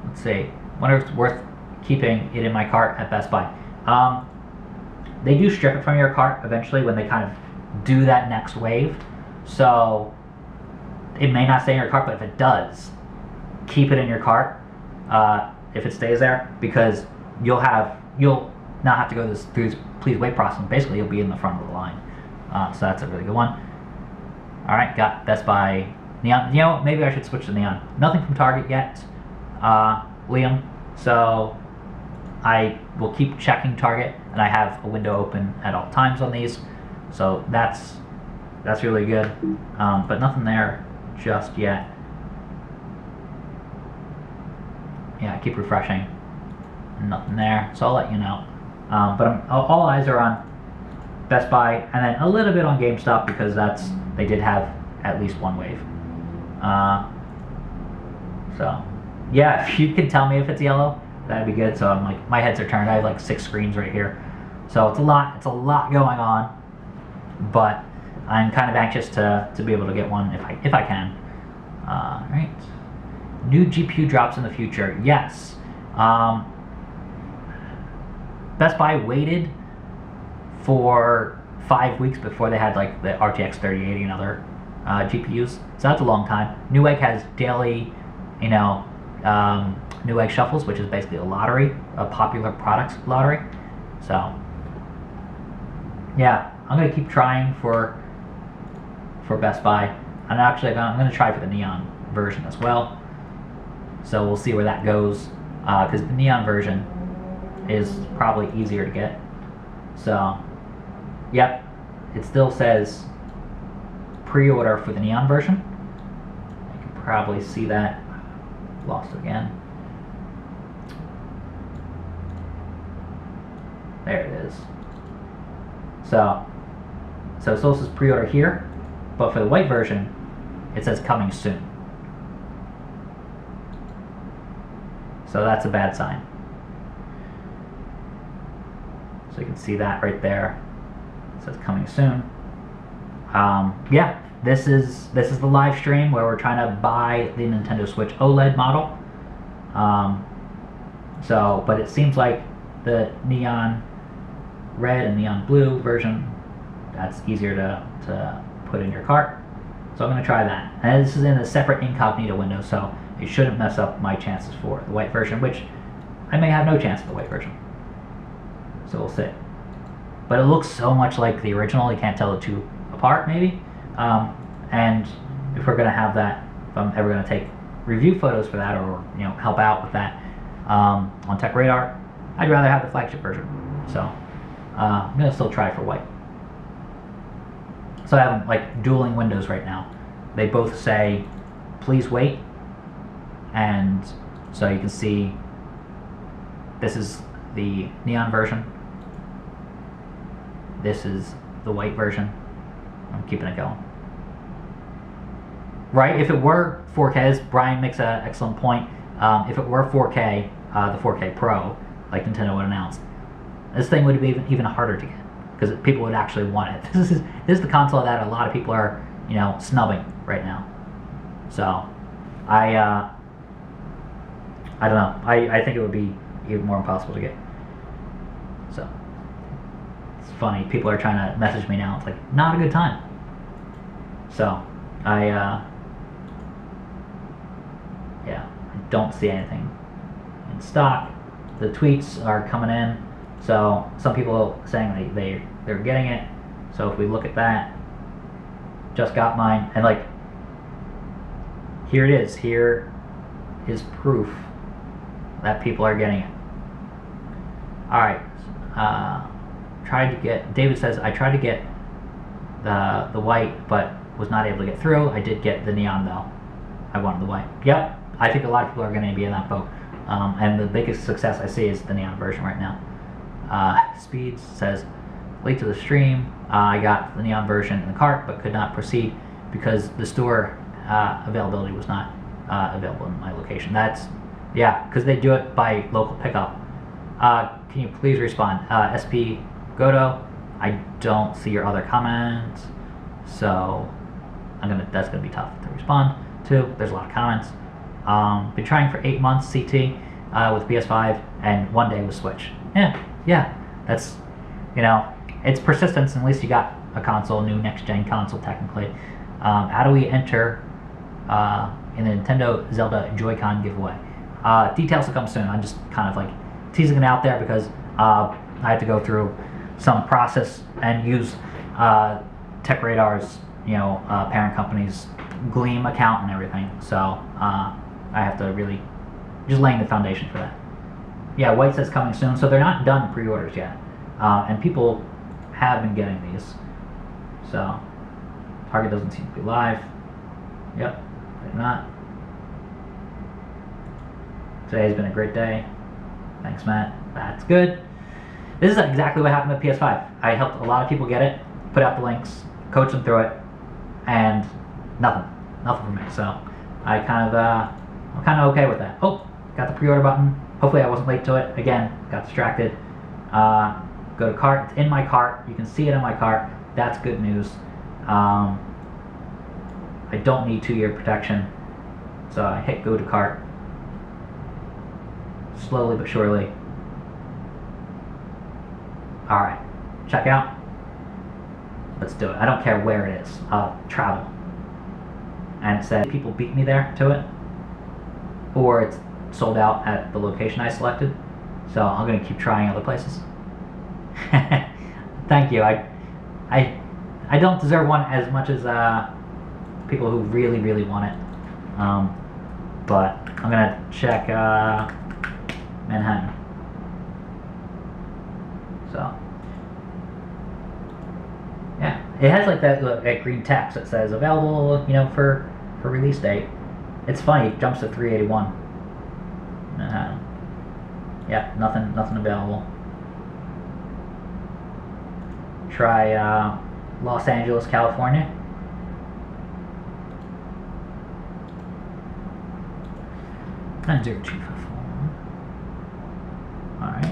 Let's see. Wonder if it's worth keeping it in my cart at Best Buy. They do strip it from your cart eventually when they kind of do that next wave. So it may not stay in your cart, but if it does, keep it in your cart if it stays there, because you'll not have to go through this please wait process. Basically, you'll be in the front of the line. So that's a really good one. All right, got Best Buy Neon. You know, maybe I should switch to Neon. Nothing from Target yet, Liam. So I will keep checking Target, and I have a window open at all times on these. So that's really good. But nothing there just yet. Yeah, I keep refreshing. Nothing there. So I'll let you know. But all eyes are on Best Buy, and then a little bit on GameStop, because they did have at least one wave. So yeah, if you can tell me if it's yellow, that'd be good. So I'm like, my heads are turned. I have like 6 screens right here, so it's a lot going on. But I'm kind of anxious to be able to get one if I can. Right. New GPU drops in the future. Yes. Best Buy waited for 5 weeks before they had like the RTX 3080 and other GPUs. So that's a long time. Newegg has daily, Newegg Shuffles, which is basically a lottery, a popular products lottery. So yeah, I'm gonna keep trying for Best Buy. And actually, I'm gonna try for the Neon version as well. So we'll see where that goes, because the Neon version is probably easier to get. So yep, it still says pre-order for the Neon version. You can probably see that. Lost it again. There it is. So it still says pre-order here, but for the white version, it says coming soon. So that's a bad sign. So you can see that right there. It says coming soon. Yeah, this is the live stream where we're trying to buy the Nintendo Switch OLED model. But it seems like the neon red and neon blue version, that's easier to put in your cart. So I'm going to try that. And this is in a separate incognito window, so it shouldn't mess up my chances for the white version, which I may have no chance for the white version. So we'll see. But it looks so much like the original, you can't tell the two apart, maybe. And if we're going to have that, if I'm ever going to take review photos for that, or help out with that on TechRadar, I'd rather have the flagship version. So I'm going to still try for white. So I have them like dueling windows right now. They both say, please wait. And so you can see this is the neon version. This is the white version. I'm keeping it going. Right, if it were 4K, as Brian makes an excellent point, if it were 4K, the 4K Pro, like Nintendo would announce, this thing would be even harder to get, because people would actually want it. This is the console that a lot of people are, snubbing right now. So, I don't know. I think it would be even more impossible to get. So, it's funny. People are trying to message me now. It's like, not a good time. So, I don't see anything in stock. The tweets are coming in. So, some people are saying they're getting it. So, if we look at that, just got mine. And, like, here it is. Here is proof that people are getting it. Alright. tried to get. David says I tried to get the white, but was not able to get through. I did get the neon though. I wanted the white. Yep, I think a lot of people are going to be in that boat. And the biggest success I see is the neon version right now. Speeds says, late to the stream. I got the neon version in the cart, but could not proceed because the store availability was not available in my location. That's, yeah, because they do it by local pickup. Can you please respond? SP Godo, I don't see your other comments, so that's gonna be tough to respond to. There's a lot of comments. Been trying for 8 months CT with PS5 and 1 day with Switch. Yeah, that's, it's persistence, and at least you got a console, new next-gen console technically. How do we enter in the Nintendo Zelda Joy-Con giveaway? Details will come soon. I'm just kind of like teasing it out there because I have to go through some process and use TechRadar's, parent company's Gleam account and everything. So I have to really just laying the foundation for that. Yeah, White says coming soon. So they're not done pre-orders yet, and people have been getting these. So Target doesn't seem to be live. Yep, they're not. Today's been a great day. Thanks, Matt. That's good. This is exactly what happened with PS5. I helped a lot of people get it, put out the links, coach them through it, and nothing for me. So I'm kind of okay with that. Oh, got the pre-order button. Hopefully I wasn't late to it. Again, got distracted. Go to cart. It's in my cart. You can see it in my cart. That's good news. I don't need 2-year protection, so I hit go to cart. Slowly but surely. Alright, check out. Let's do it. I don't care where it is. Travel. And it said people beat me there to it, or it's sold out at the location I selected. So I'm going to keep trying other places. Thank you. I don't deserve one as much as people who really, really want it. But I'm going to check Manhattan. So yeah, it has like that green text that says available, for release date. It's funny, it jumps to 381. Yeah, nothing available. Try Los Angeles, California. Editor-in-Chief of Alright.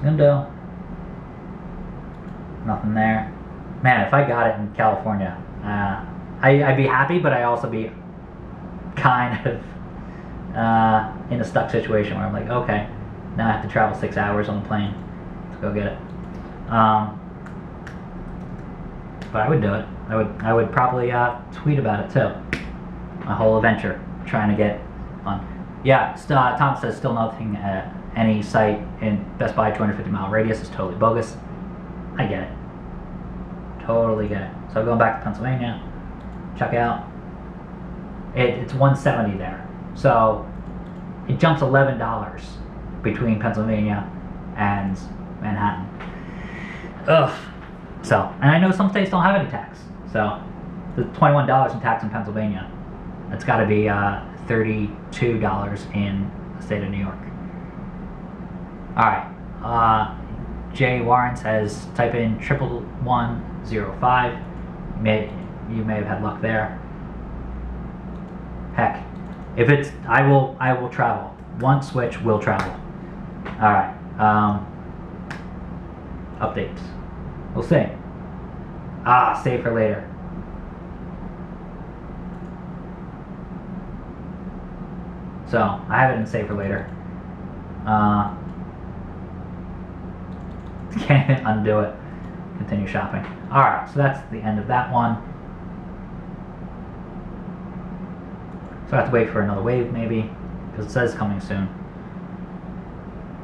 Window. Nothing there. Man, if I got it in California, I'd be happy, but I'd also be kind of in a stuck situation where I'm like, okay, now I have to travel 6 hours on the plane to go get it. But I would do it. I would probably tweet about it too. My whole adventure trying to get on. Yeah, Tom says still nothing at any site in Best Buy 250-mile radius is totally bogus. I get it. Totally get it. So going back to Pennsylvania, check out. It's $170 there. So it jumps $11 between Pennsylvania and Manhattan. Ugh. So, and I know some states don't have any tax. So the $21 in tax in Pennsylvania, it's got to be $32 in the state of New York. Alright, Jay Warren says type in 11105. You may have had luck there. Heck, if it's I will travel. One Switch will travel. Alright, updates. We'll see. Save for later. So I have it in save for later. Can't undo it. Continue shopping. Alright, so that's the end of that one. So I have to wait for another wave maybe, because it says coming soon.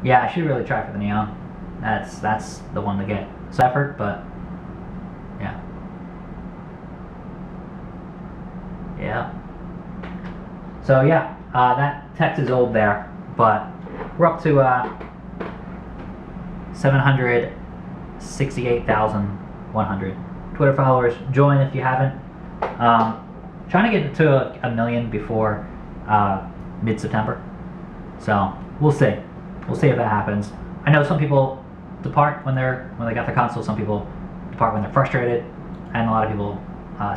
Yeah, I should really try for the neon. That's the one to get. It's effort, but yeah. Yeah. So yeah, that text is old there, but we're up to 768,100 Twitter followers. Join if you haven't. Trying to get to a million before mid-September. So we'll see. We'll see if that happens. I know some people depart when they got their console. Some people depart when they're frustrated, and a lot of people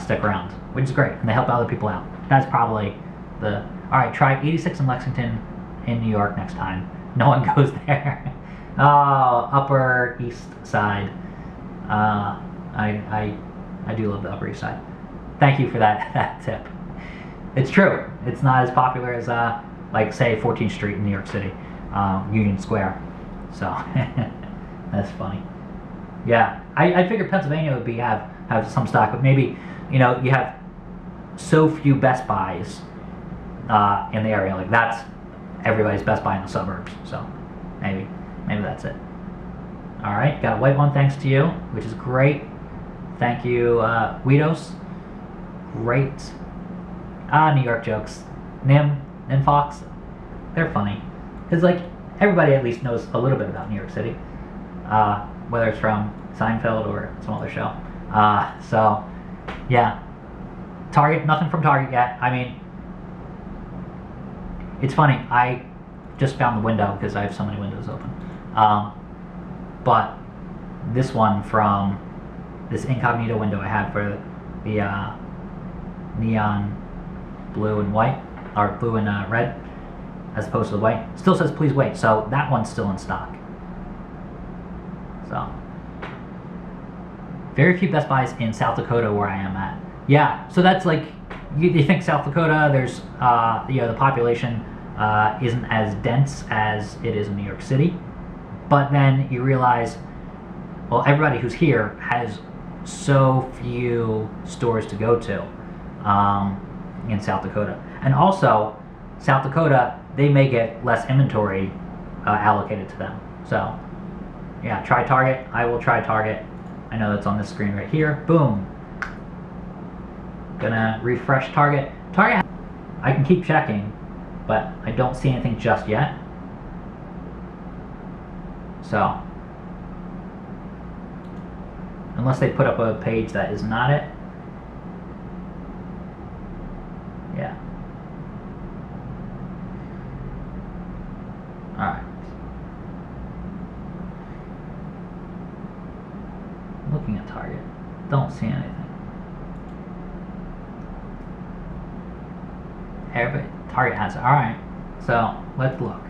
stick around, which is great, and they help other people out. That's probably the all right. Try 86 in Lexington, in New York next time. No one goes there. Oh, Upper East Side. I do love the Upper East Side. Thank you for that tip. It's true. It's not as popular as like say 14th Street in New York City, Union Square. So that's funny. Yeah, I figured Pennsylvania would have some stock, but maybe you have so few Best Buys in the area. Like that's everybody's Best Buy in the suburbs. So maybe that's it. All right, got a white one thanks to you, which is great. Thank you, Weedos. Great. New York jokes. Nim and Fox, they're funny. Because like everybody at least knows a little bit about New York City, whether it's from Seinfeld or some other show. So yeah, Target, nothing from Target yet. I mean, it's funny. I just found the window because I have so many windows open. But this one from this incognito window I have for the neon blue and white, or blue and red, as opposed to the white, still says please wait. So that one's still in stock. So very few Best Buys in South Dakota where I am at. Yeah, so that's like you think South Dakota, there's the population isn't as dense as it is in New York City, but then you realize, well, everybody who's here has so few stores to go to in South Dakota, and also South Dakota, they may get less inventory allocated to them. So yeah, try Target. I will try Target. I know that's on this screen right here. Boom. Gonna refresh Target. Target, I can keep checking, but I don't see anything just yet. So unless they put up a page that is not it. Yeah. Alright. Looking at Target. Don't see anything. Everybody, Target has it. Alright. So let's look.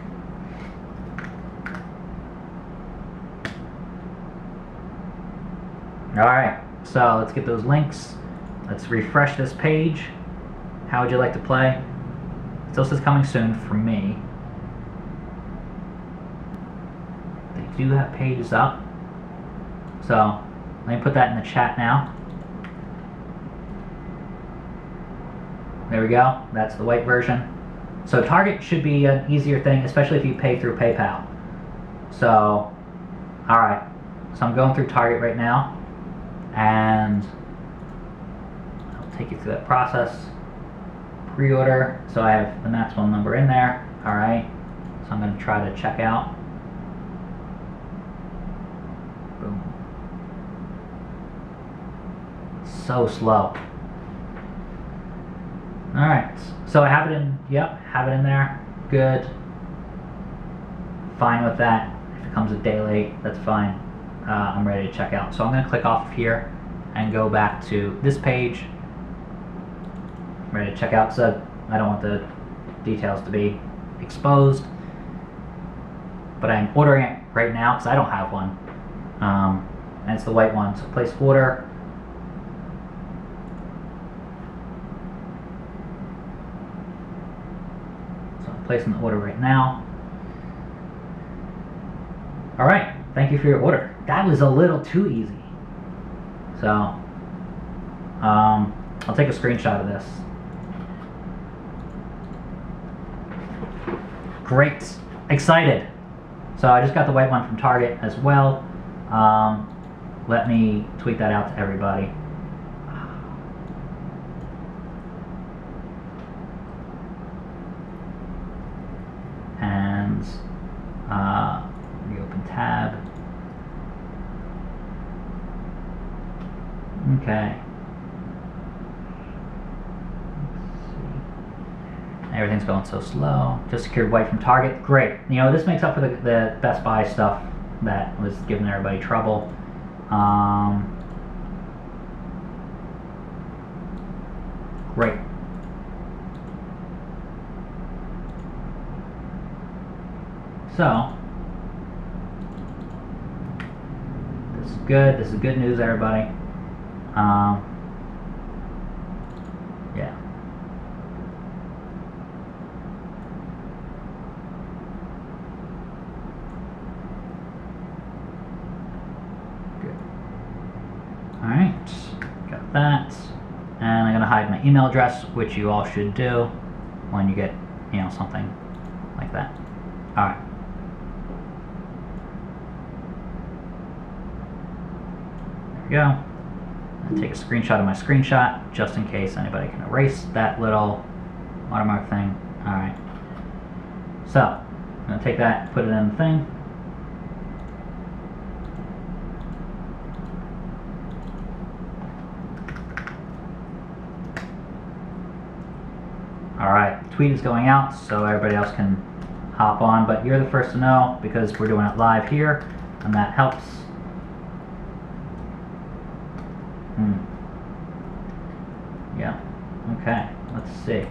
Alright. So let's get those links. Let's refresh this page. How would you like to play? It still says coming soon for me. They do have pages up. So let me put that in the chat now. There we go. That's the white version. So Target should be an easier thing, especially if you pay through PayPal. So, alright. So I'm going through Target right now. And I'll take you through that process. Pre-order. So I have the maximum number in there. Alright. So I'm going to try to check out. Boom. So slow. Alright, so I have it in, yep, have it in there, good, fine with that. If it comes a day late, that's fine. I'm ready to check out. So I'm going to click off of here and go back to this page. I'm ready to check out, so I don't want the details to be exposed. But I'm ordering it right now because I don't have one. And it's the white one, so place order. Placing the order right now. Alright, thank you for your order. That was a little too easy. So, I'll take a screenshot of this. Great, excited. So I just got the white one from Target as well. Let me tweet that out to everybody. Reopen tab. Okay. Let's see. Everything's going so slow. Just secured white from Target. Great. You know, this makes up for the Best Buy stuff that was giving everybody trouble. Great. So, this is good. This is good news, everybody. Yeah. Good. All right, got that. And I'm gonna hide my email address, which you all should do when you get, you know, something like that. All right. There we go. I'll take a screenshot of my screenshot just in case anybody can erase that little watermark thing. All right. So I'm gonna take that, put it in the thing. All right, tweet is going out so everybody else can hop on, but you're the first to know because we're doing it live here, and that helps. Yeah, okay, let's see.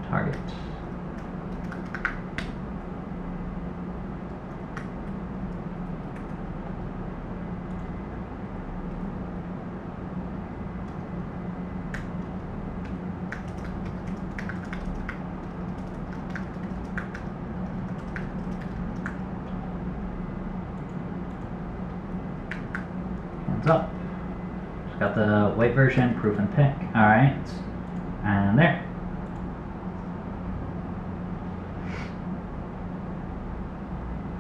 Target. Up. Just got the white version, proof and pick. All right, and there.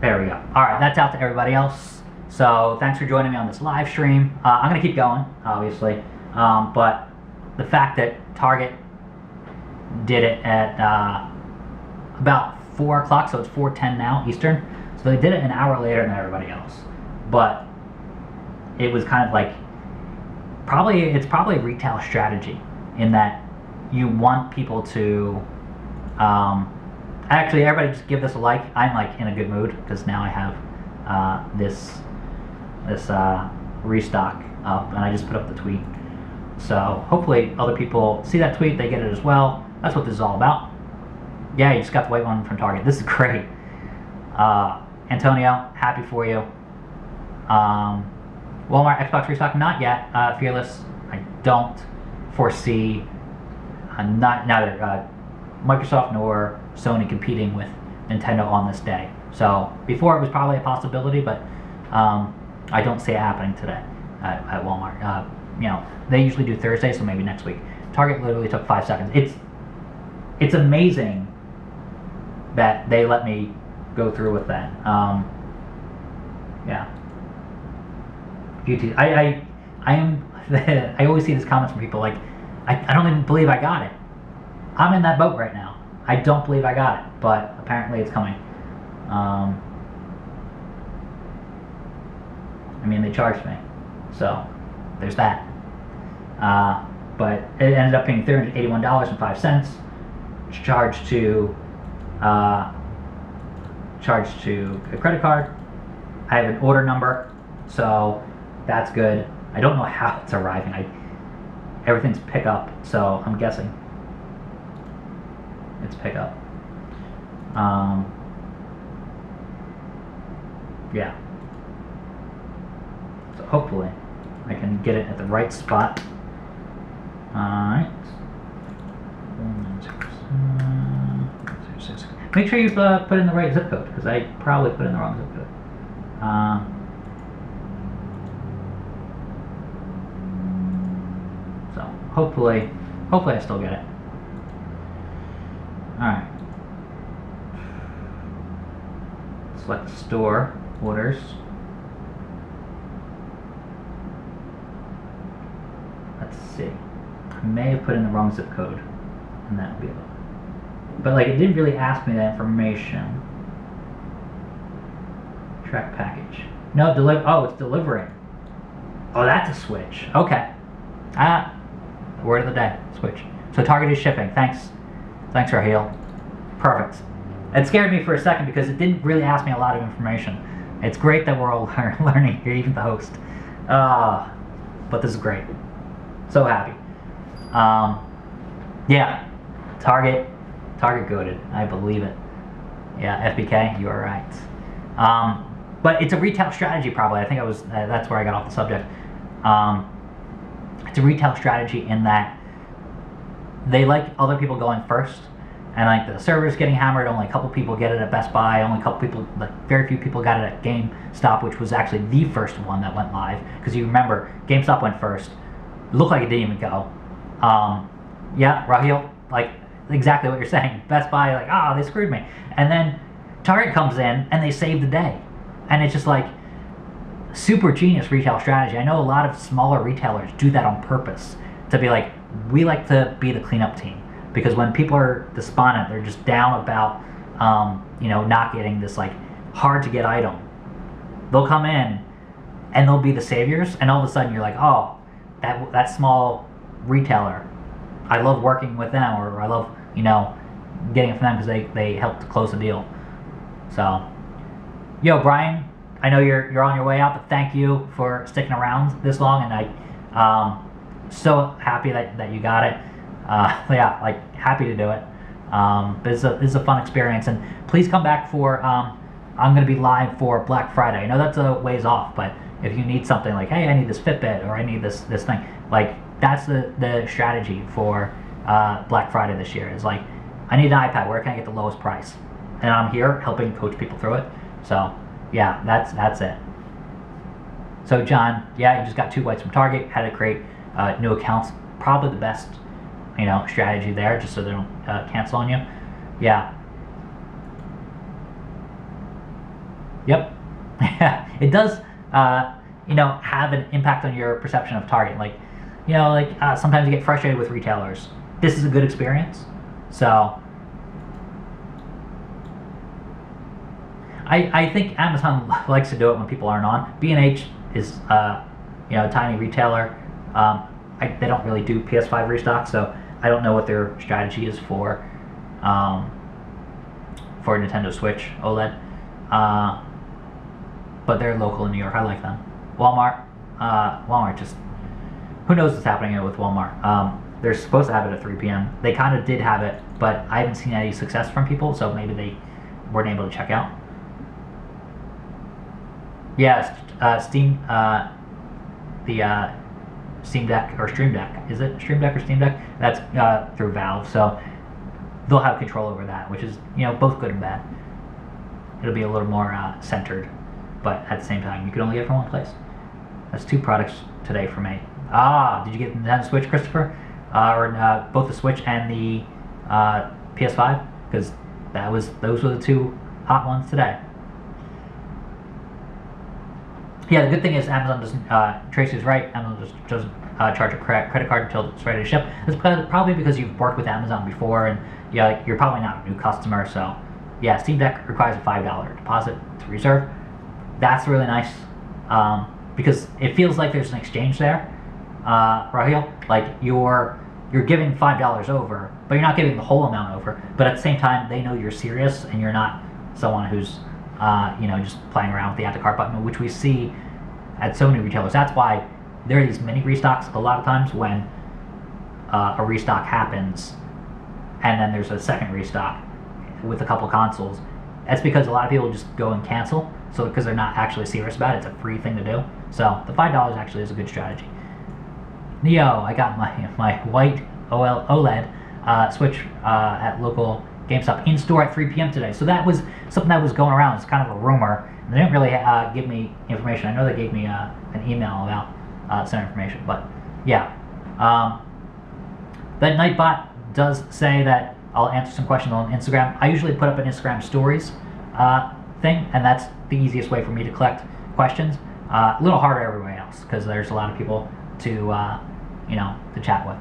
There we go. All right, that's out to everybody else. So thanks for joining me on this live stream. I'm gonna keep going, obviously, but the fact that Target did it at about 4 o'clock, so it's 4:10 now Eastern. So they did it an hour later than everybody else, but it was kind of like it's probably a retail strategy in that you want people to actually everybody just give this a like. I'm like in a good mood because now I have this restock up, and I just put up the tweet, so hopefully other people see that tweet, they get it as well. That's what this is all about. Yeah, you just got the white one from Target. This is great. Antonio, happy for you. Walmart Xbox restock, not yet. Fearless, I don't foresee neither Microsoft nor Sony competing with Nintendo on this day. So before it was probably a possibility, but I don't see it happening today at Walmart. You know, they usually do Thursday, so maybe next week. Target literally took 5 seconds. It's amazing that they let me go through with that. Yeah. I am. I always see these comments from people like, I don't even believe I got it. I'm in that boat right now. I don't believe I got it, but apparently it's coming. I mean, they charged me, so there's that. But it ended up being $381.05, charged to a credit card. I have an order number, so that's good. I don't know how it's arriving. Everything's pickup, so I'm guessing it's pickup. Yeah. So hopefully I can get it at the right spot. Alright. Make sure you put in the right zip code, because I probably put in the wrong zip code. So hopefully I still get it. Alright. Select store, orders. Let's see. I may have put in the wrong zip code, and that would be it. But like, it didn't really ask me that information. Track package. No, oh, it's delivering. Oh, that's a Switch. Okay. Word of the day, Switch. So targeted shipping. Thanks, Raheel. Perfect. It scared me for a second because it didn't really ask me a lot of information. It's great that we're all learning here, even the host. But this is great. So happy. Yeah, Target goated. I believe it. Yeah, FBK, you are right. But it's a retail strategy, probably. I think that's where I got off the subject. It's a retail strategy in that they like other people going first, and like the server's getting hammered. Only a couple people get it at Best Buy. Only a couple people, like very few people, got it at GameStop, which was actually the first one that went live. Because you remember, GameStop went first. It looked like it didn't even go. Yeah, Raheel, like exactly what you're saying. Best Buy, like, they screwed me. And then Target comes in and they save the day. And it's just like super genius retail strategy. I know a lot of smaller retailers do that on purpose to be like, we like to be the cleanup team, because when people are despondent, they're just down about not getting this like hard to get item. They'll come in and they'll be the saviors, and all of a sudden you're like, oh, that small retailer, I love working with them, or I love getting it from them because they help to close the deal. So, yo, Brian, I know you're on your way out, but thank you for sticking around this long, and I so happy that you got it. Yeah, like happy to do it. This is a fun experience, and please come back for I'm going to be live for Black Friday. I know that's a ways off, but if you need something like, hey, I need this Fitbit, or I need this thing, like that's the strategy for Black Friday this year. Is like, I need an iPad. Where can I get the lowest price? And I'm here helping coach people through it. So yeah, that's it. So John, yeah, you just got 2 whites from Target. How to create new accounts. Probably the best strategy there, just so they don't cancel on you. Yeah. Yep. It does have an impact on your perception of Target. Like, sometimes you get frustrated with retailers. This is a good experience. So I think Amazon likes to do it when people aren't on. B&H is a tiny retailer. They don't really do PS5 restock, so I don't know what their strategy is for Nintendo Switch OLED. But they're local in New York. I like them. Walmart just, who knows what's happening with Walmart. They're supposed to have it at 3 p.m. They kind of did have it, but I haven't seen any success from people, so maybe they weren't able to check out. Yeah, Steam, the Steam Deck or Stream Deck. Is it Stream Deck or Steam Deck? That's through Valve, so they'll have control over that, which is both good and bad. It'll be a little more centered, but at the same time, you can only get it from one place. That's 2 products today for me. Did you get the Nintendo Switch, Christopher? Or both the Switch and the PS5? Because those were the 2 hot ones today. Yeah, the good thing is Amazon doesn't, Tracy's right, Amazon just doesn't charge a credit card until it's ready to ship. That's probably because you've worked with Amazon before, and you're probably not a new customer. So yeah, Steam Deck requires a $5 deposit to reserve. That's really nice, because it feels like there's an exchange there, Raheel. Like you're giving $5 over, but you're not giving the whole amount over. But at the same time, they know you're serious, and you're not someone who's just playing around with the add to cart button, which we see at so many retailers. That's why there are these mini restocks a lot of times when a restock happens, and then there's a second restock with a couple consoles. That's because a lot of people just go and cancel, so because they're not actually serious about it. It's a free thing to do. So the $5 actually is a good strategy. Neo, I got my white OLED Switch at local GameStop in store at 3 p.m. today. So that was something that was going around. It's kind of a rumor. They didn't really give me information. I know they gave me an email about some information, but yeah. That Nightbot does say that I'll answer some questions on Instagram. I usually put up an Instagram stories thing, and that's the easiest way for me to collect questions. A little harder everywhere else because there's a lot of people to to chat with.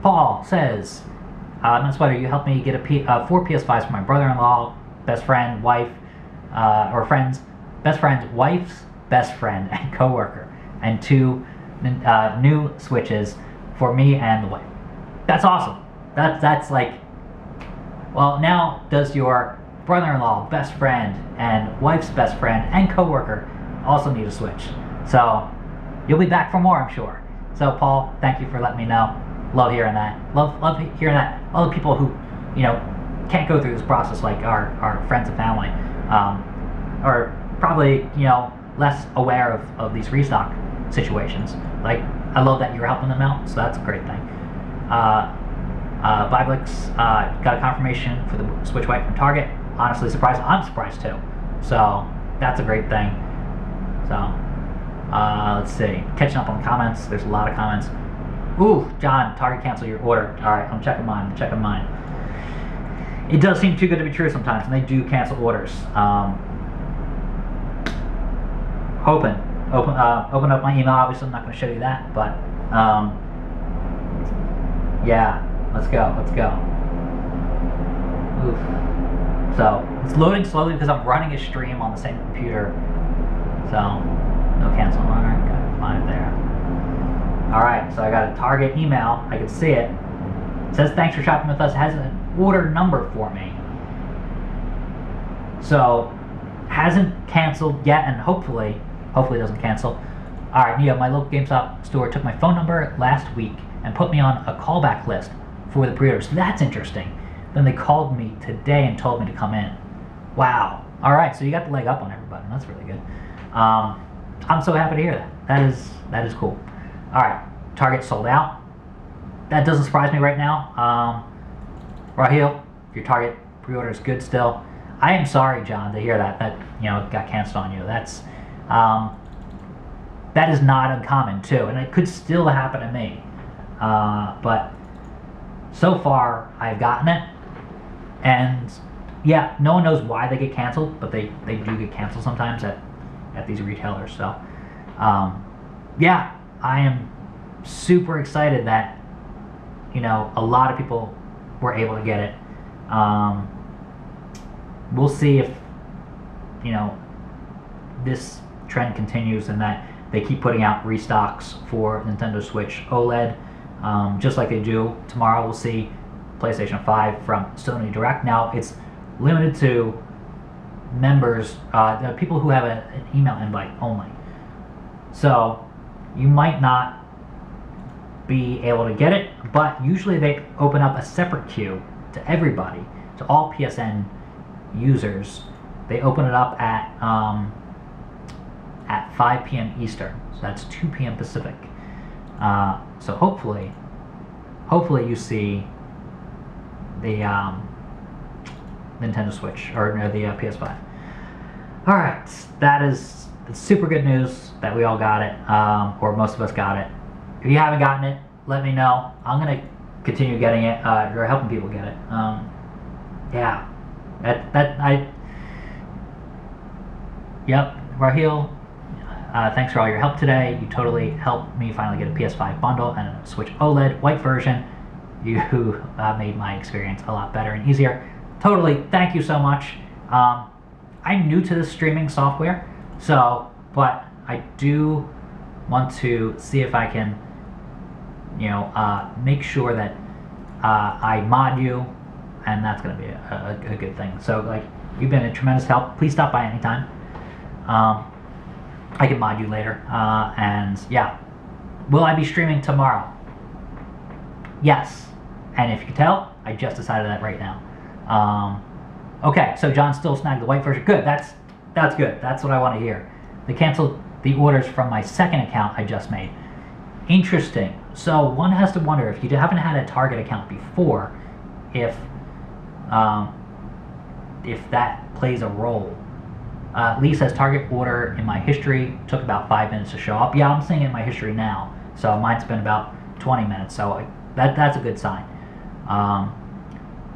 Paul says, Matt Swider, you helped me get 4 PS5s for my brother-in-law, best friend, wife, or friends, best friend's wife's best friend and coworker, and 2 new Switches for me and the wife. That's awesome. That's like, well, now does your brother-in-law, best friend, and wife's best friend and coworker also need a Switch? So you'll be back for more, I'm sure. So Paul, thank you for letting me know. Love hearing that. Love hearing that. All the people who, you know, can't go through this process, like our friends and family, are probably, you know, less aware of these restock situations. Like, I love that you're helping them out, so that's a great thing. Biblix got a confirmation for the Switch White from Target. Honestly surprised. I'm surprised too. So that's a great thing. So let's see. Catching up on comments. There's a lot of comments. Ooh, John, Target canceled your order. All right, I'm checking mine. It does seem too good to be true sometimes, and they do cancel orders. Open up my email. Obviously, I'm not going to show you that, but yeah, let's go. Oof. So it's loading slowly because I'm running a stream on the same computer. So no cancel. All right, got to find it there. All right, so I got a Target email. I can see it. It says thanks for shopping with us. It has an order number for me. So hasn't canceled yet, and hopefully it doesn't cancel. All right, Neo, my local GameStop store took my phone number last week and put me on a callback list for the pre-orders. That's interesting. Then they called me today and told me to come in. Wow. All right, so you got the leg up on everybody. That's really good. I'm so happy to hear that. That is cool. All right, Target sold out. That doesn't surprise me right now. Raheel, your Target pre-order is good still. I am sorry, John, to hear that you know, got canceled on you. That is not uncommon too, and it could still happen to me. But so far, I've gotten it, and yeah, no one knows why they get canceled, but they do get canceled sometimes at these retailers. So yeah, I am super excited that, you know, a lot of people were able to get it. We'll see if, you know, this trend continues and that they keep putting out restocks for Nintendo Switch OLED, just like they do tomorrow. We'll see PlayStation 5 from Sony Direct. Now it's limited to members, people who have an email invite only. So you might not be able to get it, but usually they open up a separate queue to everybody, to all PSN users. They open it up at 5 p.m. Eastern, so that's 2 p.m. Pacific. So hopefully you see the Nintendo Switch, or no, the PS5. All right, that's super good news that we all got it, or most of us got it. If you haven't gotten it, let me know. I'm gonna continue getting it, or helping people get it. Yeah, yep, Raheel. Thanks for all your help today. You totally helped me finally get a PS5 bundle and a Switch OLED white version. You made my experience a lot better and easier. Totally, thank you so much. I'm new to this streaming software, but I do want to see if I can, you know, make sure that I mod you, and that's going to be a good thing. So, like, you've been a tremendous help. Please stop by anytime. I can mod you later. And yeah, will I be streaming tomorrow? Yes. And if you can tell, I just decided that right now. Okay, so John still snagged the white version. Good. That's good. That's what I want to hear. They canceled the orders from my second account I just made. Interesting. So one has to wonder, if you haven't had a Target account before, if that plays a role. Lee says Target order in my history took about 5 minutes to show up. Yeah, I'm seeing it in my history now. So mine's been about 20 minutes. So that's a good sign.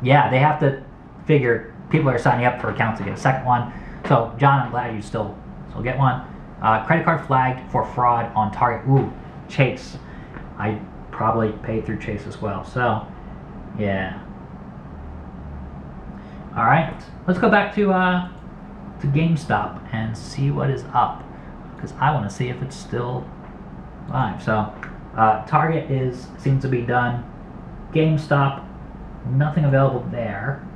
Yeah, they have to figure people are signing up for accounts to get a second one. So John, I'm glad you still get one. Credit card flagged for fraud on Target. Ooh, Chase. I probably paid through Chase as well. So yeah. All right, let's go back to to GameStop and see what is up, because I want to see if it's still live. So Target seems to be done. GameStop, nothing available there.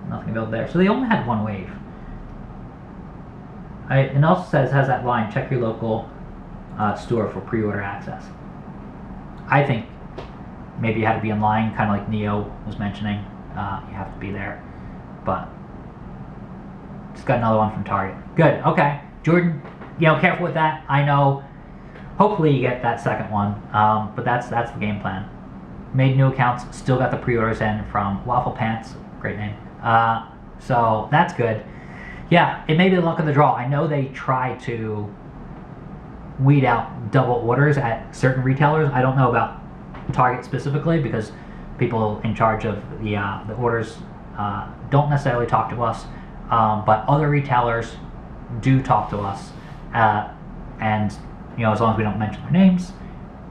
Nothing available there. So they only had one wave. It also says, has that line, check your local store for pre-order access. I think maybe you had to be in line, kind of like Neo was mentioning. You have to be there. But just got another one from Target. Good, okay. Jordan, careful with that. I know, hopefully you get that second one, but that's the game plan. Made new accounts, still got the pre-orders in from Waffle Pants, great name. So that's good. Yeah, it may be the luck of the draw. I know they try to weed out double orders at certain retailers. I don't know about Target specifically, because people in charge of the orders don't necessarily talk to us, but other retailers do talk to us, and as long as we don't mention their names,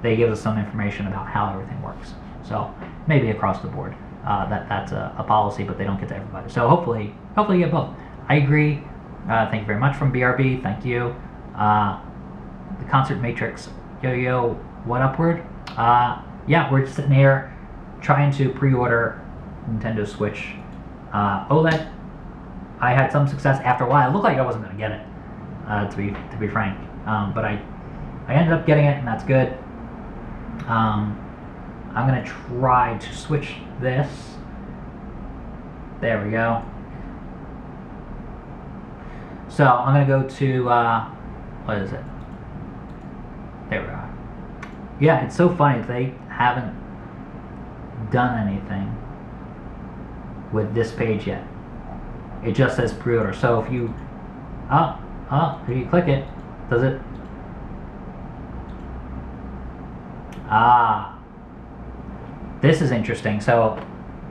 they give us some information about how everything works. So maybe across the board, that's a policy, but they don't get to everybody. So hopefully you get both. I agree. Thank you very much from BRB. Thank you. The Concert Matrix. Yo, what upward? Yeah, we're just sitting here trying to pre-order Nintendo Switch OLED. I had some success after a while. It looked like I wasn't going to get it, to be frank. But I ended up getting it, and that's good. I'm going to try to switch this. There we go. So I'm going to go to, what is it? There we are. Yeah, it's so funny. They haven't done anything with this page yet. It just says pre-order. So if you, if you click it, does it? This is interesting. So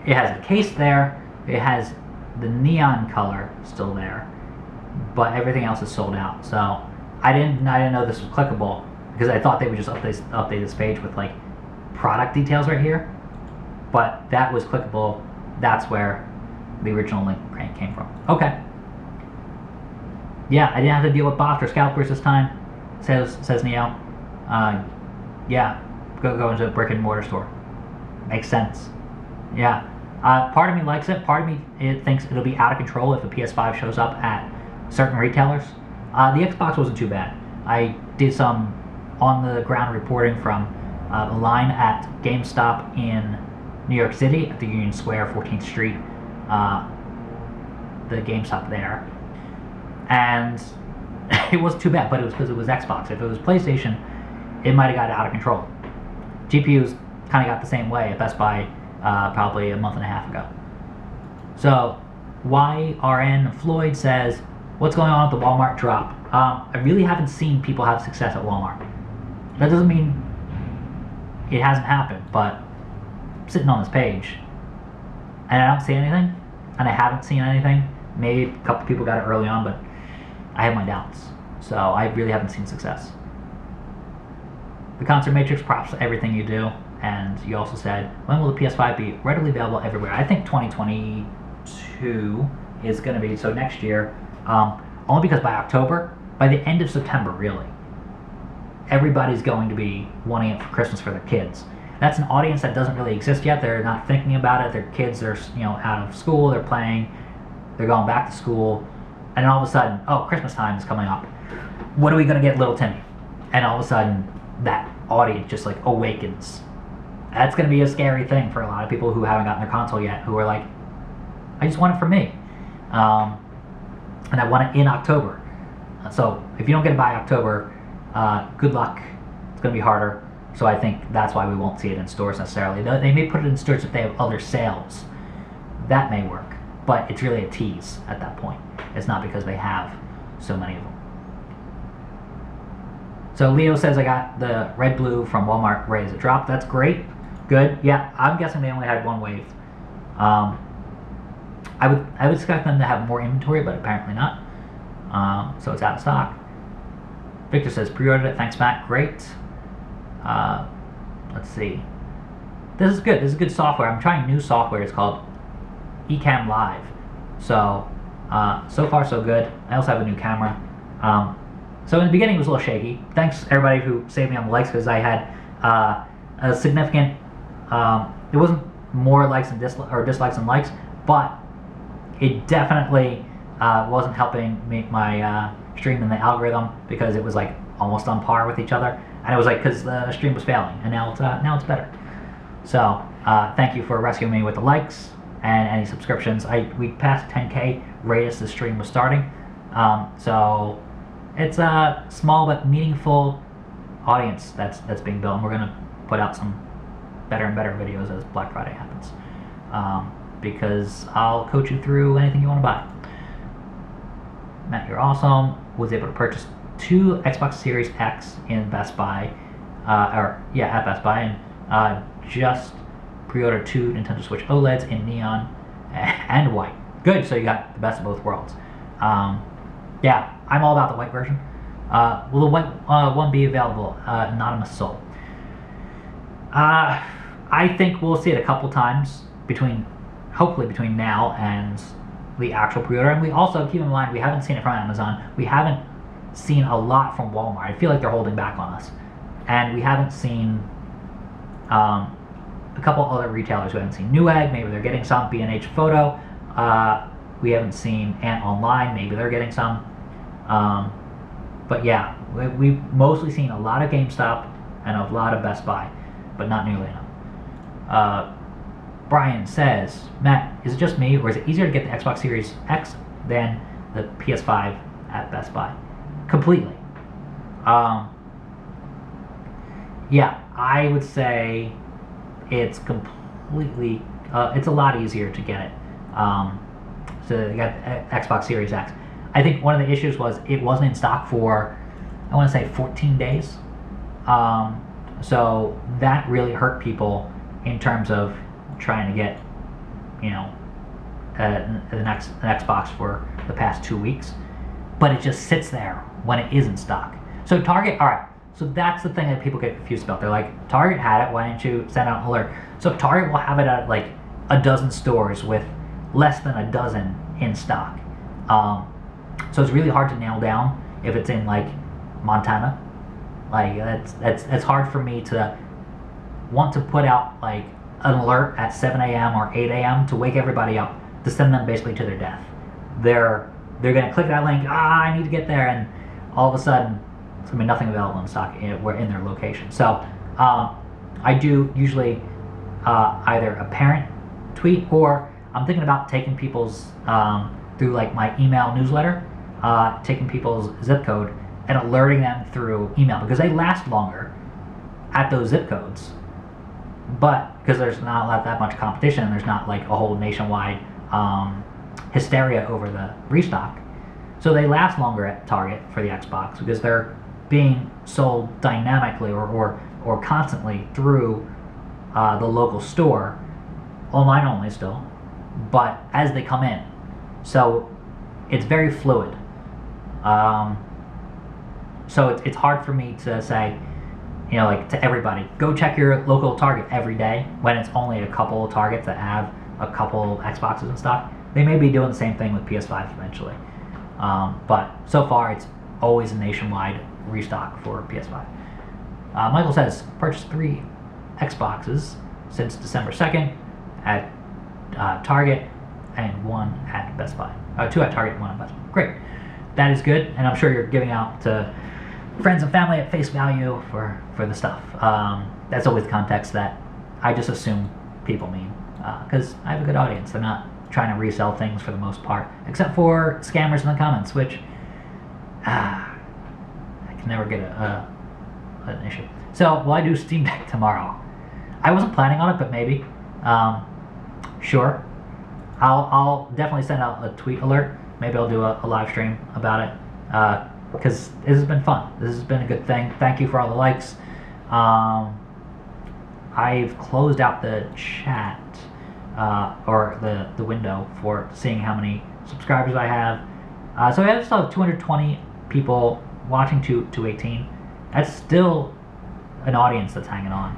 it has the case there. It has the neon color still there, but everything else is sold out. So I didn't know this was clickable, because I thought they would just update this page with like product details right here, but that was clickable. That's where the original link came from. Okay. Yeah, I didn't have to deal with bots or scalpers this time, says Neo. Yeah, go into a brick and mortar store. Makes sense. Yeah. Part of me likes it. Part of me thinks it'll be out of control if a PS5 shows up at certain retailers. The Xbox wasn't too bad. I did some on-the-ground reporting from the line at GameStop in New York City at the Union Square, 14th Street, the GameStop there. And it wasn't too bad, but it was because it was Xbox. If it was PlayStation, it might have got out of control. GPUs kind of got the same way at Best Buy probably a month and a half ago. So YRN Floyd says, what's going on with the Walmart drop? I really haven't seen people have success at Walmart. That doesn't mean it hasn't happened, but I'm sitting on this page and I don't see anything, and I haven't seen anything. Maybe a couple people got it early on, but I have my doubts. So I really haven't seen success. The Concert Matrix, props to everything you do. And you also said, when will the PS5 be readily available everywhere? I think 2022 is going to be, so next year, only because by October, by the end of September really, everybody's going to be wanting it for Christmas for their kids. That's an audience that doesn't really exist yet. They're not thinking about it. Their kids are out of school, they're playing, they're going back to school, and all of a sudden, oh, Christmas time is coming up. What are we going to get little Timmy? And all of a sudden, that audience just like awakens. That's going to be a scary thing for a lot of people who haven't gotten their console yet, who are like, I just want it for me. And I want it in October. So if you don't get it by October, good luck. It's going to be harder. So I think that's why we won't see it in stores necessarily. They may put it in stores if they have other sales. That may work. But it's really a tease at that point. It's not because they have so many of them. So Leo says, I got the red blue from Walmart ready to drop. That's great. Good. Yeah, I'm guessing they only had one wave. I would expect them to have more inventory, but apparently not. So it's out of stock. Victor says, pre-ordered it. Thanks, Matt. Great. Let's see. This is good. This is good software. I'm trying new software. It's called Ecamm Live. So So far so good. I also have a new camera. So in the beginning it was a little shaky. Thanks everybody who saved me on the likes, because I had a significant, it wasn't more likes and dislikes than likes, but it definitely wasn't helping make my stream in the algorithm, because it was like almost on par with each other, and it was like because the stream was failing, and now it's better. So thank you for rescuing me with the likes and any subscriptions. We passed 10K right as the stream was starting, so it's a small but meaningful audience that's being built, and we're gonna put out some better and better videos as Black Friday happens, because I'll coach you through anything you want to buy. Matt, you're awesome. Was able to purchase 2 Xbox Series X in Best Buy, at Best Buy, and just pre-ordered 2 Nintendo Switch OLEDs in neon and white. Good, so you got the best of both worlds. Yeah, I'm all about the white version. Will the white one be available? Anonymous Soul. I think we'll see it a couple times hopefully between now and the actual pre-order. And we also, keep in mind, we haven't seen it from Amazon. We haven't seen a lot from Walmart. I feel like they're holding back on us. And we haven't seen a couple other retailers. We haven't seen Newegg, maybe they're getting some. B&H Photo. We haven't seen Ant Online, maybe they're getting some. But yeah, we've mostly seen a lot of GameStop and a lot of Best Buy, but not nearly enough. Brian says, Matt, is it just me, or is it easier to get the Xbox Series X than the PS5 at Best Buy? Completely. Yeah, I would say it's completely, it's a lot easier to get it. So you got Xbox Series X. I think one of the issues was it wasn't in stock for, I want to say 14 days. So that really hurt people in terms of trying to get, the next Xbox for the past 2 weeks. But it just sits there when it is in stock. So Target, all right, so that's the thing that people get confused about. They're like, Target had it, why didn't you send out an alert? So Target will have it at like a dozen stores with less than a dozen in stock. So it's really hard to nail down if it's in like Montana. Like that's hard for me to want to put out like an alert at 7 a.m. or 8 a.m. to wake everybody up, to send them basically to their death. They're gonna click that link, I need to get there, and all of a sudden it's gonna be nothing available in stock we're in their location. So I do usually either a parent tweet, or I'm thinking about taking people's through like my email newsletter, taking people's zip code and alerting them through email, because they last longer at those zip codes. But because there's not that much competition, and there's not like a whole nationwide hysteria over the restock, so they last longer at Target for the Xbox, because they're being sold dynamically or constantly through the local store, online only still, but as they come in. So it's very fluid. So it's hard for me to say, like to everybody, go check your local Target every day, when it's only a couple of Targets that have a couple Xboxes in stock. They may be doing the same thing with PS5 eventually. But so far it's always a nationwide restock for PS5. Michael says, purchased 3 Xboxes since December 2nd at Target and 1 at Best Buy. 2 at Target and 1 at Best Buy. Great. That is good, and I'm sure you're giving out to friends and family at face value for the stuff. That's always the context that I just assume people mean, because I have a good audience. They're not trying to resell things for the most part, except for scammers in the comments, which I can never get an issue. So will I do Steam Deck tomorrow? I wasn't planning on it, but maybe. Sure. I'll definitely send out a tweet alert. Maybe I'll do a live stream about it, because this has been fun. This has been a good thing. Thank you for all the likes. I've closed out the chat, or the window for seeing how many subscribers I have. So I still have 220 people watching 218. That's still an audience that's hanging on.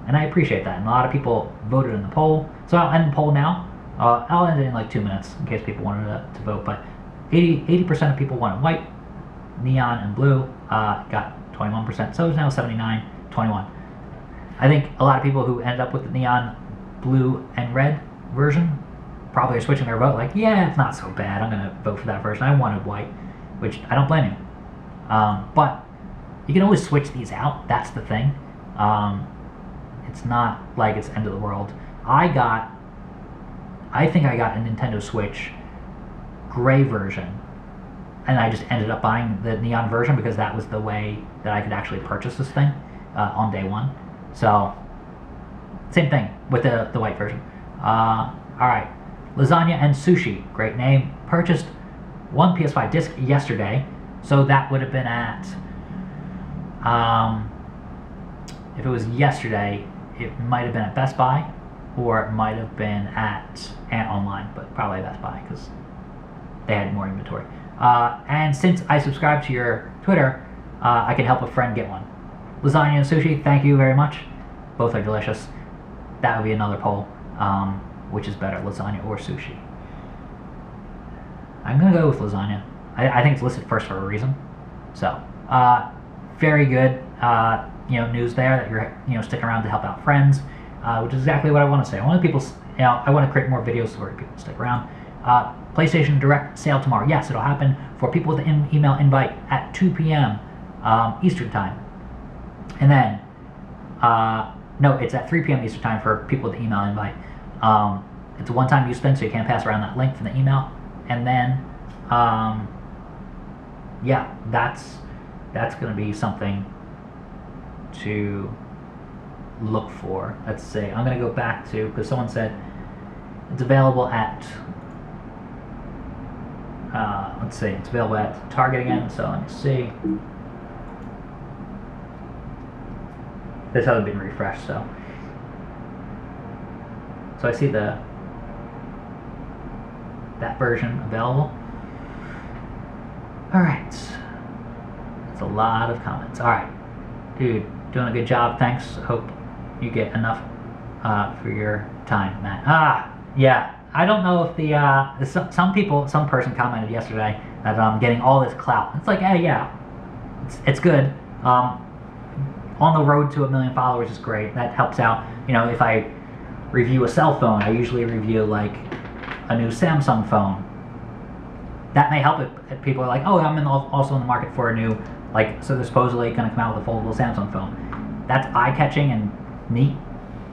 And I appreciate that. And a lot of people voted in the poll. So I'll end the poll now. I'll end it in like 2 minutes in case people wanted to vote. But 80% of people wanted white, neon, and blue. Got 21%. So it's now 79-21. I think a lot of people who ended up with the neon, blue, and red version probably are switching their vote. Like, yeah, it's not so bad. I'm gonna vote for that version. I wanted white, which I don't blame you. But you can always switch these out. That's the thing. It's not like it's the end of the world. I think I got a Nintendo Switch gray version, and I just ended up buying the neon version because that was the way that I could actually purchase this thing on day one. So, same thing with the white version. Alright, lasagna and sushi, great name. Purchased one PS5 disc yesterday, so that would have been at, if it was yesterday, it might have been at Best Buy, or it might have been at Ant Online, but probably Best Buy because they had more inventory. And since I subscribe to your Twitter, I can help a friend get one. Lasagna and sushi, thank you very much. Both are delicious. That would be another poll. Which is better, lasagna or sushi? I'm gonna go with lasagna. I think it's listed first for a reason. So, very good, news there that you're, sticking around to help out friends, which is exactly what I want to say. I want people, I want to create more videos where people stick around. PlayStation Direct sale tomorrow. Yes, it'll happen for people with an email invite at 2 p.m. Eastern time. And then, no, it's at 3 p.m. Eastern time for people with the email invite. It's a one-time use thing, so you can't pass around that link from the email. And then, yeah, that's going to be something to look for. Let's see. I'm going to go back to, because someone said it's available at, let's see, it's available at Target again, so let me see. This hasn't been refreshed, so I see that version available. All right, that's a lot of comments. All right, dude, doing a good job. Thanks. Hope you get enough for your time, Matt. Yeah. I don't know if some person commented yesterday that I'm getting all this clout. It's like, hey, yeah, it's good. On the road to 1 million followers is great. That helps out. If I review a cell phone, I usually review like a new Samsung phone. That may help if people are like, oh, I'm also in the market for a new, so they're supposedly going to come out with a foldable Samsung phone. That's eye-catching and neat.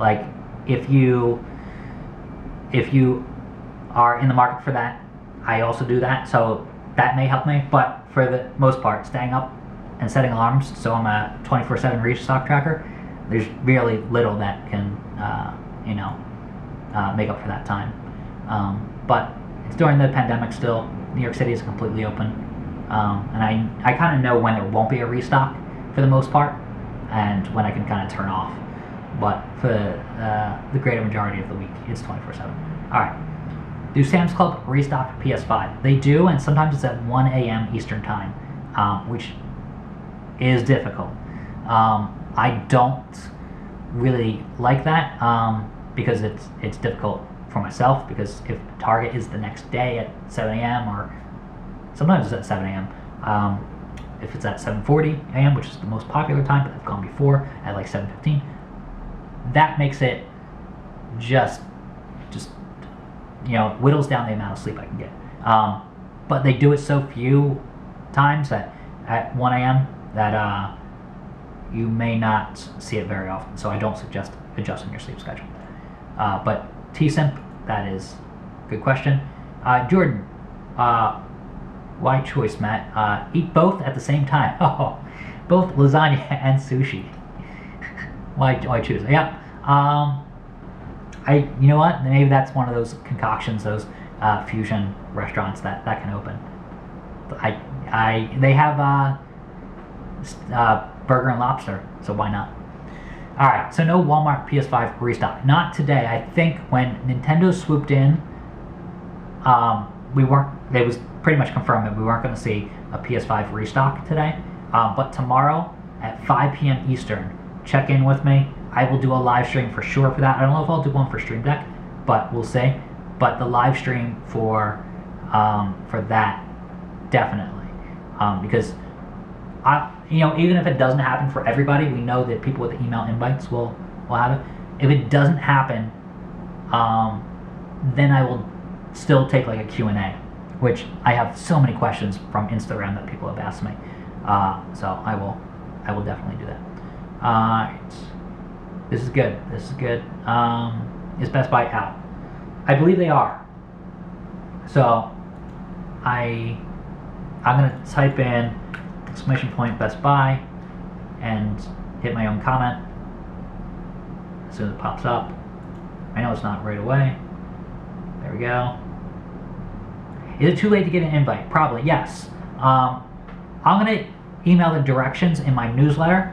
Like, if you are in the market for that, I also do that, so that may help me. But for the most part, staying up and setting alarms, so I'm a 24/7 restock tracker, there's really little that can, make up for that time. But it's during the pandemic still. New York City is completely open. And I kind of know when there won't be a restock for the most part, and when I can kind of turn off. But for the greater majority of the week, it's 24/7. All right. Do Sam's Club restock PS5? They do, and sometimes it's at 1 a.m. Eastern time, which is difficult. I don't really like that because it's difficult for myself, because if Target is the next day at 7 a.m. or sometimes it's at 7 a.m. If it's at 7:40 a.m., which is the most popular time, but I've gone before at like 7:15, that makes it just whittles down the amount of sleep I can get. But they do it so few times that at 1 a.m. that you may not see it very often. So I don't suggest adjusting your sleep schedule. But T-Simp, that is a good question. Jordan, why choice, Matt? Eat both at the same time. Oh, both lasagna and sushi. why choose? Yeah. You know what? Maybe that's one of those concoctions, those fusion restaurants that can open. They have burger and lobster, so why not? All right, so no Walmart PS5 restock. Not today. I think when Nintendo swooped in, it was pretty much confirmed that we weren't going to see a PS5 restock today. But tomorrow at 5 p.m. Eastern, check in with me. I will do a live stream for sure for that. I don't know if I'll do one for Stream Deck, but we'll see. but the live stream for that definitely, because even if it doesn't happen for everybody, we know that people with email invites will have it. If it doesn't happen, then I will still take like a Q&A, which I have so many questions from Instagram that people have asked me. So I will definitely do that. This is good. Is Best Buy out? I believe they are. So I'm gonna type in ! Best Buy and hit my own comment as soon as it pops up. I know it's not right away. There we go. Is it too late to get an invite? Probably, yes. I'm gonna email the directions in my newsletter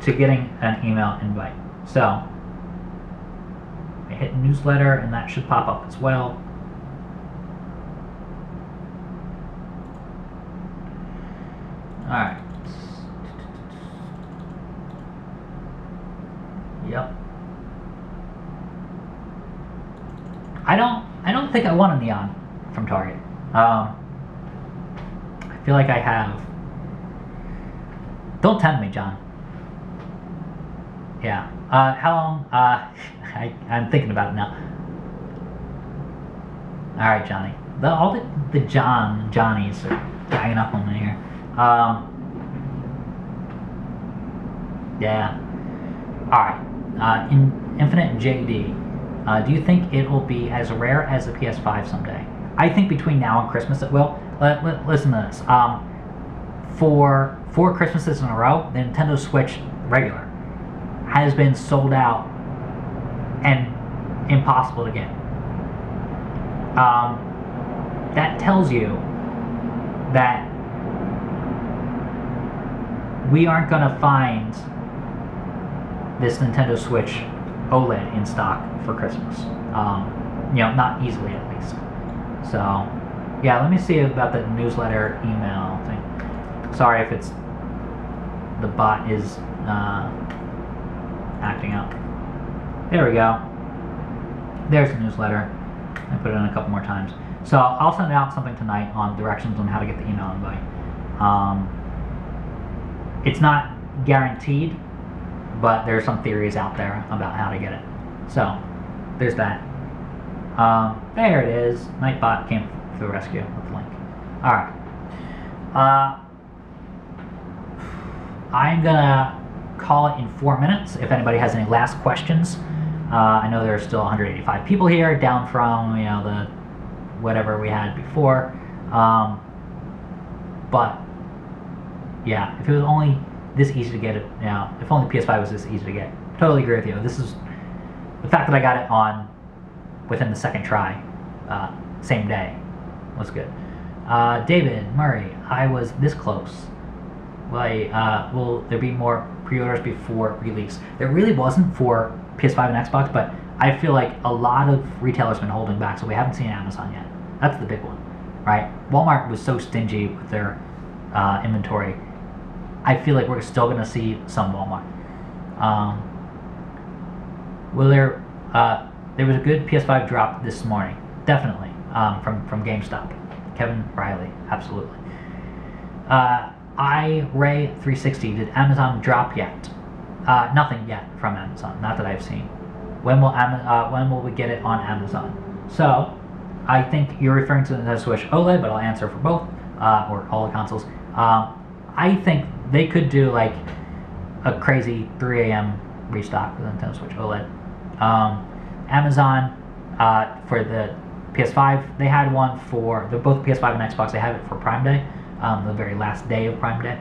to getting an email invite. So I hit newsletter and that should pop up as well. Alright. Yep. I don't think I want a neon from Target. I feel like I have. Don't tempt me, John. Yeah. How long? I'm thinking about it now. All right, Johnny. All the Johnnies are tagging up on me here. Yeah. All right. Infinite JD. Do you think it will be as rare as the PS5 someday? I think between now and Christmas it will. Listen to this. For 4 Christmases in a row, the Nintendo Switch regular has been sold out and impossible to get. That tells you that we aren't going to find this Nintendo Switch OLED in stock for Christmas. Not easily at least. So, yeah, let me see about the newsletter email thing. Sorry if it's the bot is acting up. There we go. There's the newsletter. I put it in a couple more times. So I'll send out something tonight on directions on how to get the email invite. It's not guaranteed, but there's some theories out there about how to get it. So there's that. There it is. Nightbot came to the rescue with the link. All right. I'm gonna call it in 4 minutes. If anybody has any last questions, I know there's still 185 people here, down from the whatever we had before. But yeah, if it was only this easy to get it, if only PS5 was this easy to get, totally agree with you. This is the fact that I got it on within the second try, same day, was good. David Murray, I was this close. Will there be more pre-orders before release? There really wasn't for PS5 and Xbox, but I feel like a lot of retailers have been holding back, so we haven't seen Amazon yet. That's the big one, right? Walmart was so stingy with their inventory. I feel like we're still going to see some Walmart. There was a good PS5 drop this morning, definitely, from GameStop. Kevin Riley, absolutely. iRay360, did Amazon drop yet? Nothing yet from Amazon, not that I've seen. When will we get it on Amazon? So, I think you're referring to the Nintendo Switch OLED, but I'll answer for both, or all the consoles. I think they could do like a crazy 3 a.m. restock with the Nintendo Switch OLED. Amazon, for the PS5, they had one for both PS5 and Xbox. They had it for Prime Day, the very last day of Prime Day,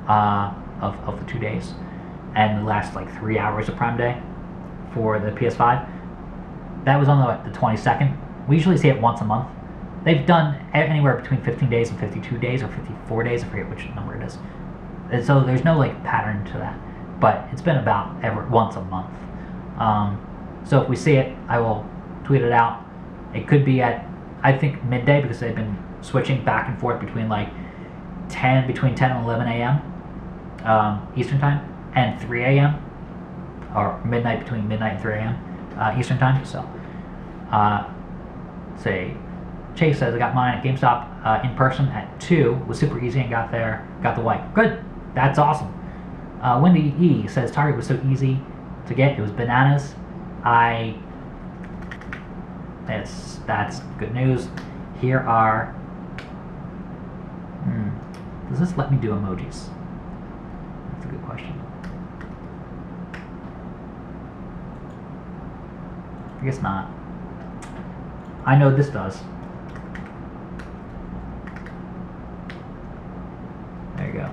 of the 2 days, and the last like 3 hours of Prime Day for the PS5. That was on the 22nd. We usually see it once a month. They've done anywhere between 15 days and 52 days or 54 days. I forget which number it is. And so there's no like pattern to that, but it's been about once a month. So if we see it, I will tweet it out. It could be at, I think, midday, because they've been switching back and forth between like between 10 and 11 a.m. Eastern time, and 3 a.m. or midnight, between midnight and 3 a.m. Eastern time. So, say, Chase says I got mine at GameStop in person at 2. It was super easy and got the white. Good, that's awesome. Wendy E says Target was so easy to get. It was bananas. That's good news. Here are. Does this let me do emojis? That's a good question. I guess not. I know this does. There you go.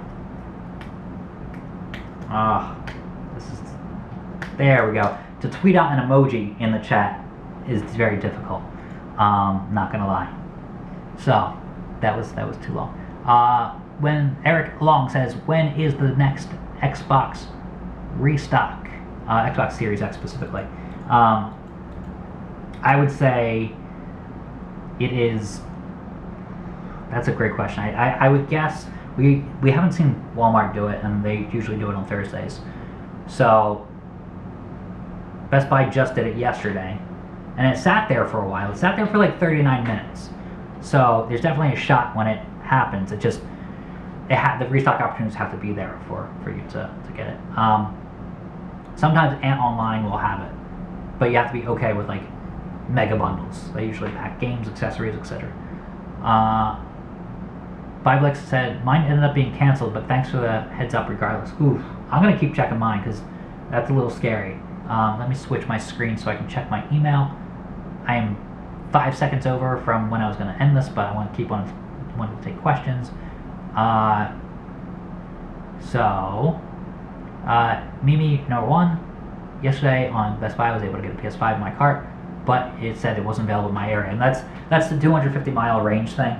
There we go. To tweet out an emoji in the chat is very difficult. Not gonna lie. So that was too long. When Eric Long says, when is the next Xbox restock? Xbox Series X specifically. I would say it is. That's a great question. I would guess we haven't seen Walmart do it, and they usually do it on Thursdays. So Best Buy just did it yesterday, and it sat there for a while. It sat there for like 39 minutes. So there's definitely a shot when it happens. It just the restock opportunities have to be there for you to get it. Sometimes Ant Online will have it, but you have to be okay with like mega bundles. They usually pack games, accessories, etc. Biblex said mine ended up being canceled, but thanks for the heads up regardless. Oof, I'm gonna keep checking mine because that's a little scary. Let me switch my screen so I can check my email. I am 5 seconds over from when I was going to end this, but I want to keep on wanting to take questions. Mimi number 1, yesterday on Best Buy I was able to get a PS5 in my cart, but it said it wasn't available in my area, and that's the 250-mile range thing.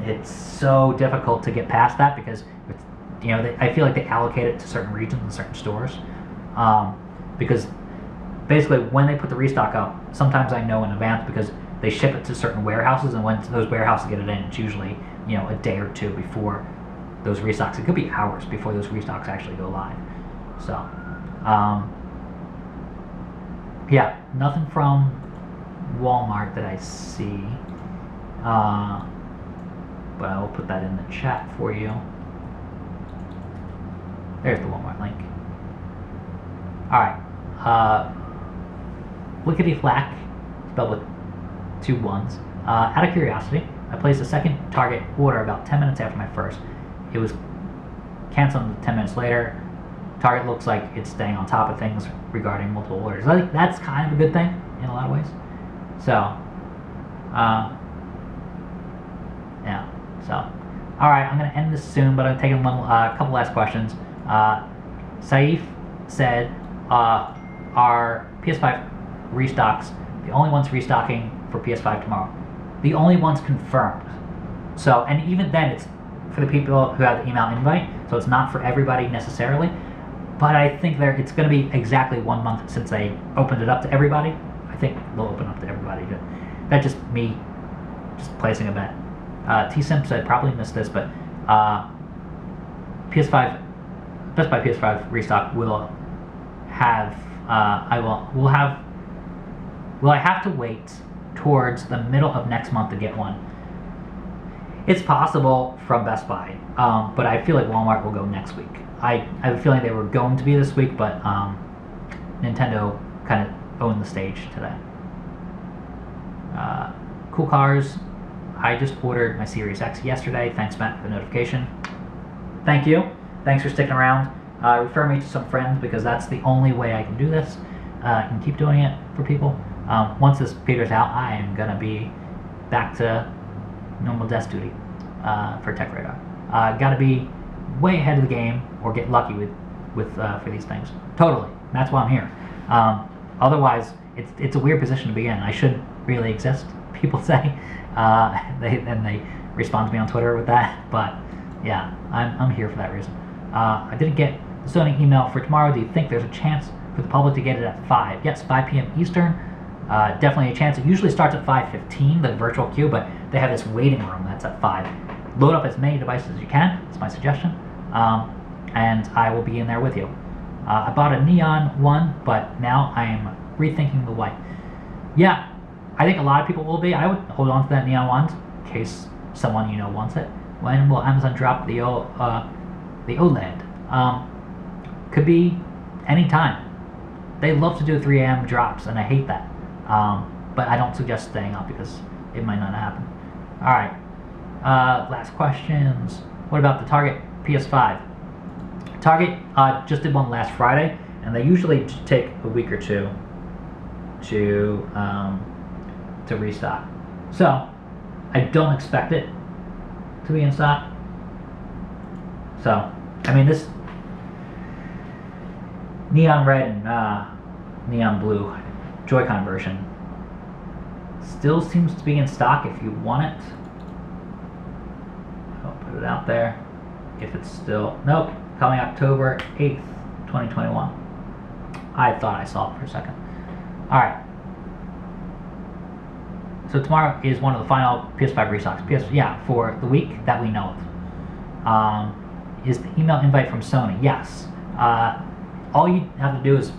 It's so difficult to get past that because it's, I feel like they allocate it to certain regions and certain stores, because basically when they put the restock up, sometimes I know in advance because they ship it to certain warehouses, and when those warehouses get it in, it's usually a day or two before those restocks. It could be hours before those restocks actually go live. So yeah, nothing from Walmart that I see, but I will put that in the chat for you. There's the Walmart link. Alright, Lickety Flack, spelled with 2 1s. Out of curiosity, I placed a second Target order about 10 minutes after my first. It was canceled 10 minutes later. Target looks like it's staying on top of things regarding multiple orders. I think that's kind of a good thing in a lot of ways. So, yeah. So, all right, I'm gonna end this soon, but I'm taking a couple last questions. Saif said, "Are PS5 restocks the only ones restocking for PS5 tomorrow?" The only ones confirmed. So, and even then, it's for the people who have the email invite, so it's not for everybody necessarily. But I think it's going to be exactly 1 month since they opened it up to everybody. I think they'll open up to everybody. That's just me just placing a bet. T-Simp said probably missed this, but Best Buy PS5 restock will have. Will I have to wait towards the middle of next month to get one? It's possible from Best Buy, but I feel like Walmart will go next week. I have a feeling they were going to be this week, but Nintendo kind of owned the stage today. Cool Cars, I just ordered my Series X yesterday. Thanks, Matt, for the notification. Thank you. Thanks for sticking around. Refer me to some friends because that's the only way I can do this. I can keep doing it for people. Once this peters out, I am going to be back to normal desk duty for TechRadar. Got to be way ahead of the game or get lucky with for these things. Totally. That's why I'm here. Otherwise, it's a weird position to be in. I shouldn't really exist, people say. They respond to me on Twitter with that. But yeah, I'm here for that reason. I didn't get the zoning email for tomorrow. Do you think there's a chance for the public to get it at 5? Yes, 5 p.m. Eastern. Definitely a chance. It usually starts at 5:15, the virtual queue, but they have this waiting room that's at 5. Load up as many devices as you can. That's my suggestion. And I will be in there with you. I bought a neon one, but now I am rethinking the white. Yeah, I think a lot of people will be. I would hold on to that neon one in case someone you know wants it. When will Amazon drop the OLED? Could be anytime. They love to do 3 a.m. drops, and I hate that. But I don't suggest staying up because it might not happen. All right. Last questions. What about the Target PS5? Target just did one last Friday, and they usually take a week or two to restock. So I don't expect it to be in stock. So I mean, this neon red and neon blue Joy-Con version still seems to be in stock if you want it. I'll put it out there. If it's still, nope, coming October 8th, 2021. I thought I saw it for a second. Alright. So tomorrow is one of the final PS5 restocks. Yeah, for the week that we know of. Is the email invite from Sony? Yes. All you have to do is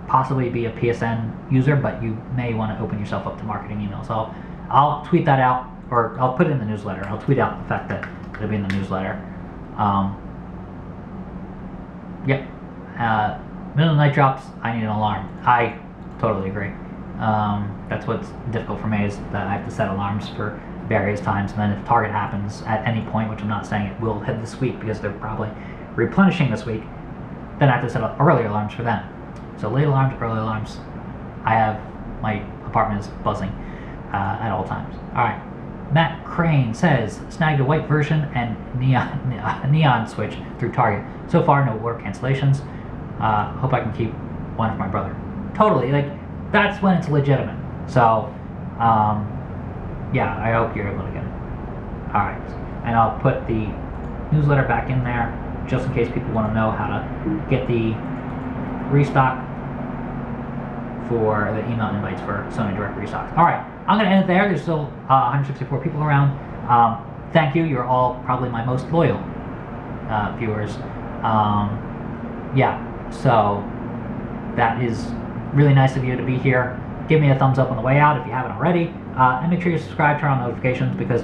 possibly be a PSN user, but you may want to open yourself up to marketing emails. So I'll tweet that out, or I'll put it in the newsletter. I'll tweet out the fact that it'll be in the newsletter. Yep. Middle of the night drops, I need an alarm. I totally agree. That's what's difficult for me, is that I have to set alarms for various times, and then if Target happens at any point, which I'm not saying it will hit this week because they're probably replenishing this week, then I have to set up early alarms for them. So late alarms, early alarms, my apartment is buzzing at all times. Alright, Matt Crane says, snagged a white version and neon Switch through Target. So far, no order cancellations. Hope I can keep one for my brother. Totally, like, that's when it's legitimate. So, yeah, I hope you're able to get it. Alright, and I'll put the newsletter back in there, just in case people want to know how to get the restock for the email invites for Sony Direct restocks. Alright, I'm going to end it there. There's still 164 people around. Thank you. You're all probably my most loyal viewers. Yeah, so that is really nice of you to be here. Give me a thumbs up on the way out if you haven't already. And make sure you subscribe, turn on notifications, because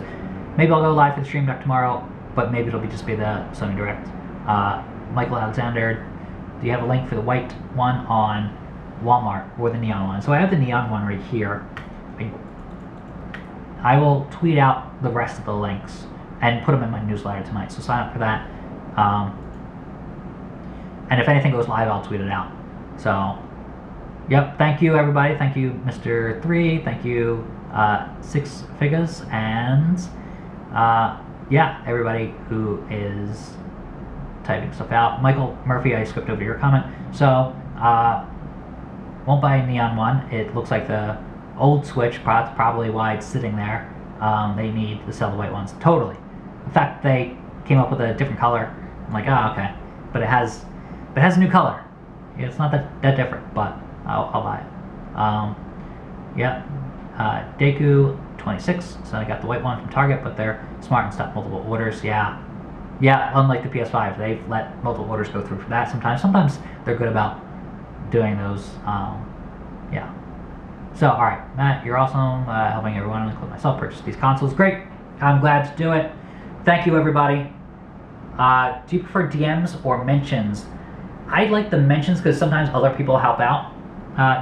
maybe I'll go live for the stream deck tomorrow, but maybe it'll just be the Sony Direct. Michael Alexander, do you have a link for the white one on Walmart or the neon one? So I have the neon one right here. I will tweet out the rest of the links and put them in my newsletter tonight, so sign up for that. And if anything goes live, I'll tweet it out. So, yep, thank you everybody. Thank you Mr. 3, thank you 6 Figures, and yeah, everybody who is typing stuff out. Michael Murphy, I skipped over your comment. So, won't buy a neon one. It looks like the old Switch, probably why it's sitting there. They need to sell the white ones. Totally. In fact, they came up with a different color. I'm like, oh, okay. But it has a new color. It's not that different, but I'll buy it. Yep. Deku 26. So I got the white one from Target, but they're smart and stop multiple orders. Yeah. Yeah, unlike the PS5, they've let multiple orders go through for that sometimes. Sometimes they're good about doing those. Yeah. So, alright, Matt, you're awesome. Helping everyone, including myself, purchase these consoles. Great. I'm glad to do it. Thank you, everybody. Do you prefer DMs or mentions? I like the mentions because sometimes other people help out,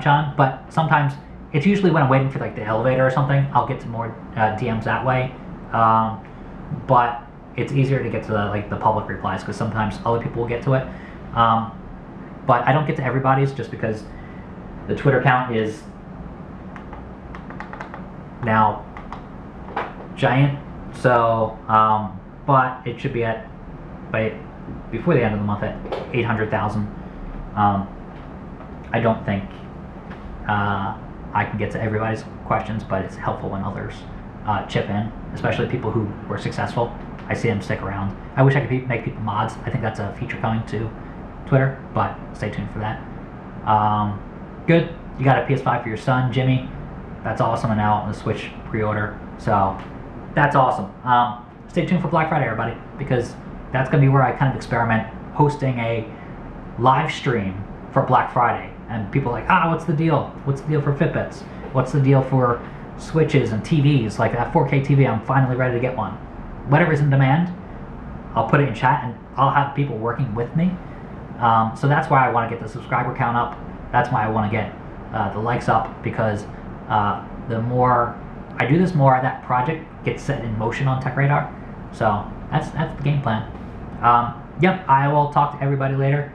John, but sometimes it's usually when I'm waiting for like the elevator or something, I'll get to more DMs that way. But it's easier to get to the public replies because sometimes other people will get to it. But I don't get to everybody's just because the Twitter account is now giant. So, but it should be at before the end of the month at 800,000. I don't think I can get to everybody's questions, but it's helpful when others chip in, especially people who were successful. I see them stick around. I wish I could make people mods. I think that's a feature coming to Twitter, but stay tuned for that. Good. You got a PS5 for your son, Jimmy. That's awesome, and now on the Switch pre-order. So that's awesome. Stay tuned for Black Friday, everybody, because that's going to be where I kind of experiment hosting a live stream for Black Friday and people are like, what's the deal? What's the deal for Fitbits? What's the deal for Switches and TVs? Like that 4K TV, I'm finally ready to get one. Whatever's in demand, I'll put it in chat, and I'll have people working with me. So that's why I want to get the subscriber count up. That's why I want to get the likes up, because the more I do this, more that project gets set in motion on TechRadar. So that's the game plan. Yep, I will talk to everybody later.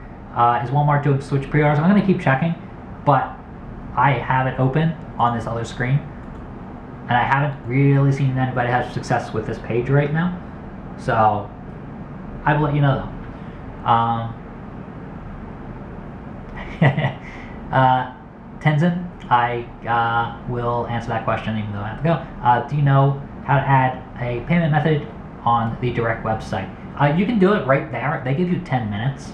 Is Walmart doing Switch pre-orders? I'm going to keep checking, but I have it open on this other screen, and I haven't really seen anybody have success with this page right now. So I will let you know though. Tenzin, I will answer that question even though I have to go. Do you know how to add a payment method on the direct website? You can do it right there. They give you 10 minutes.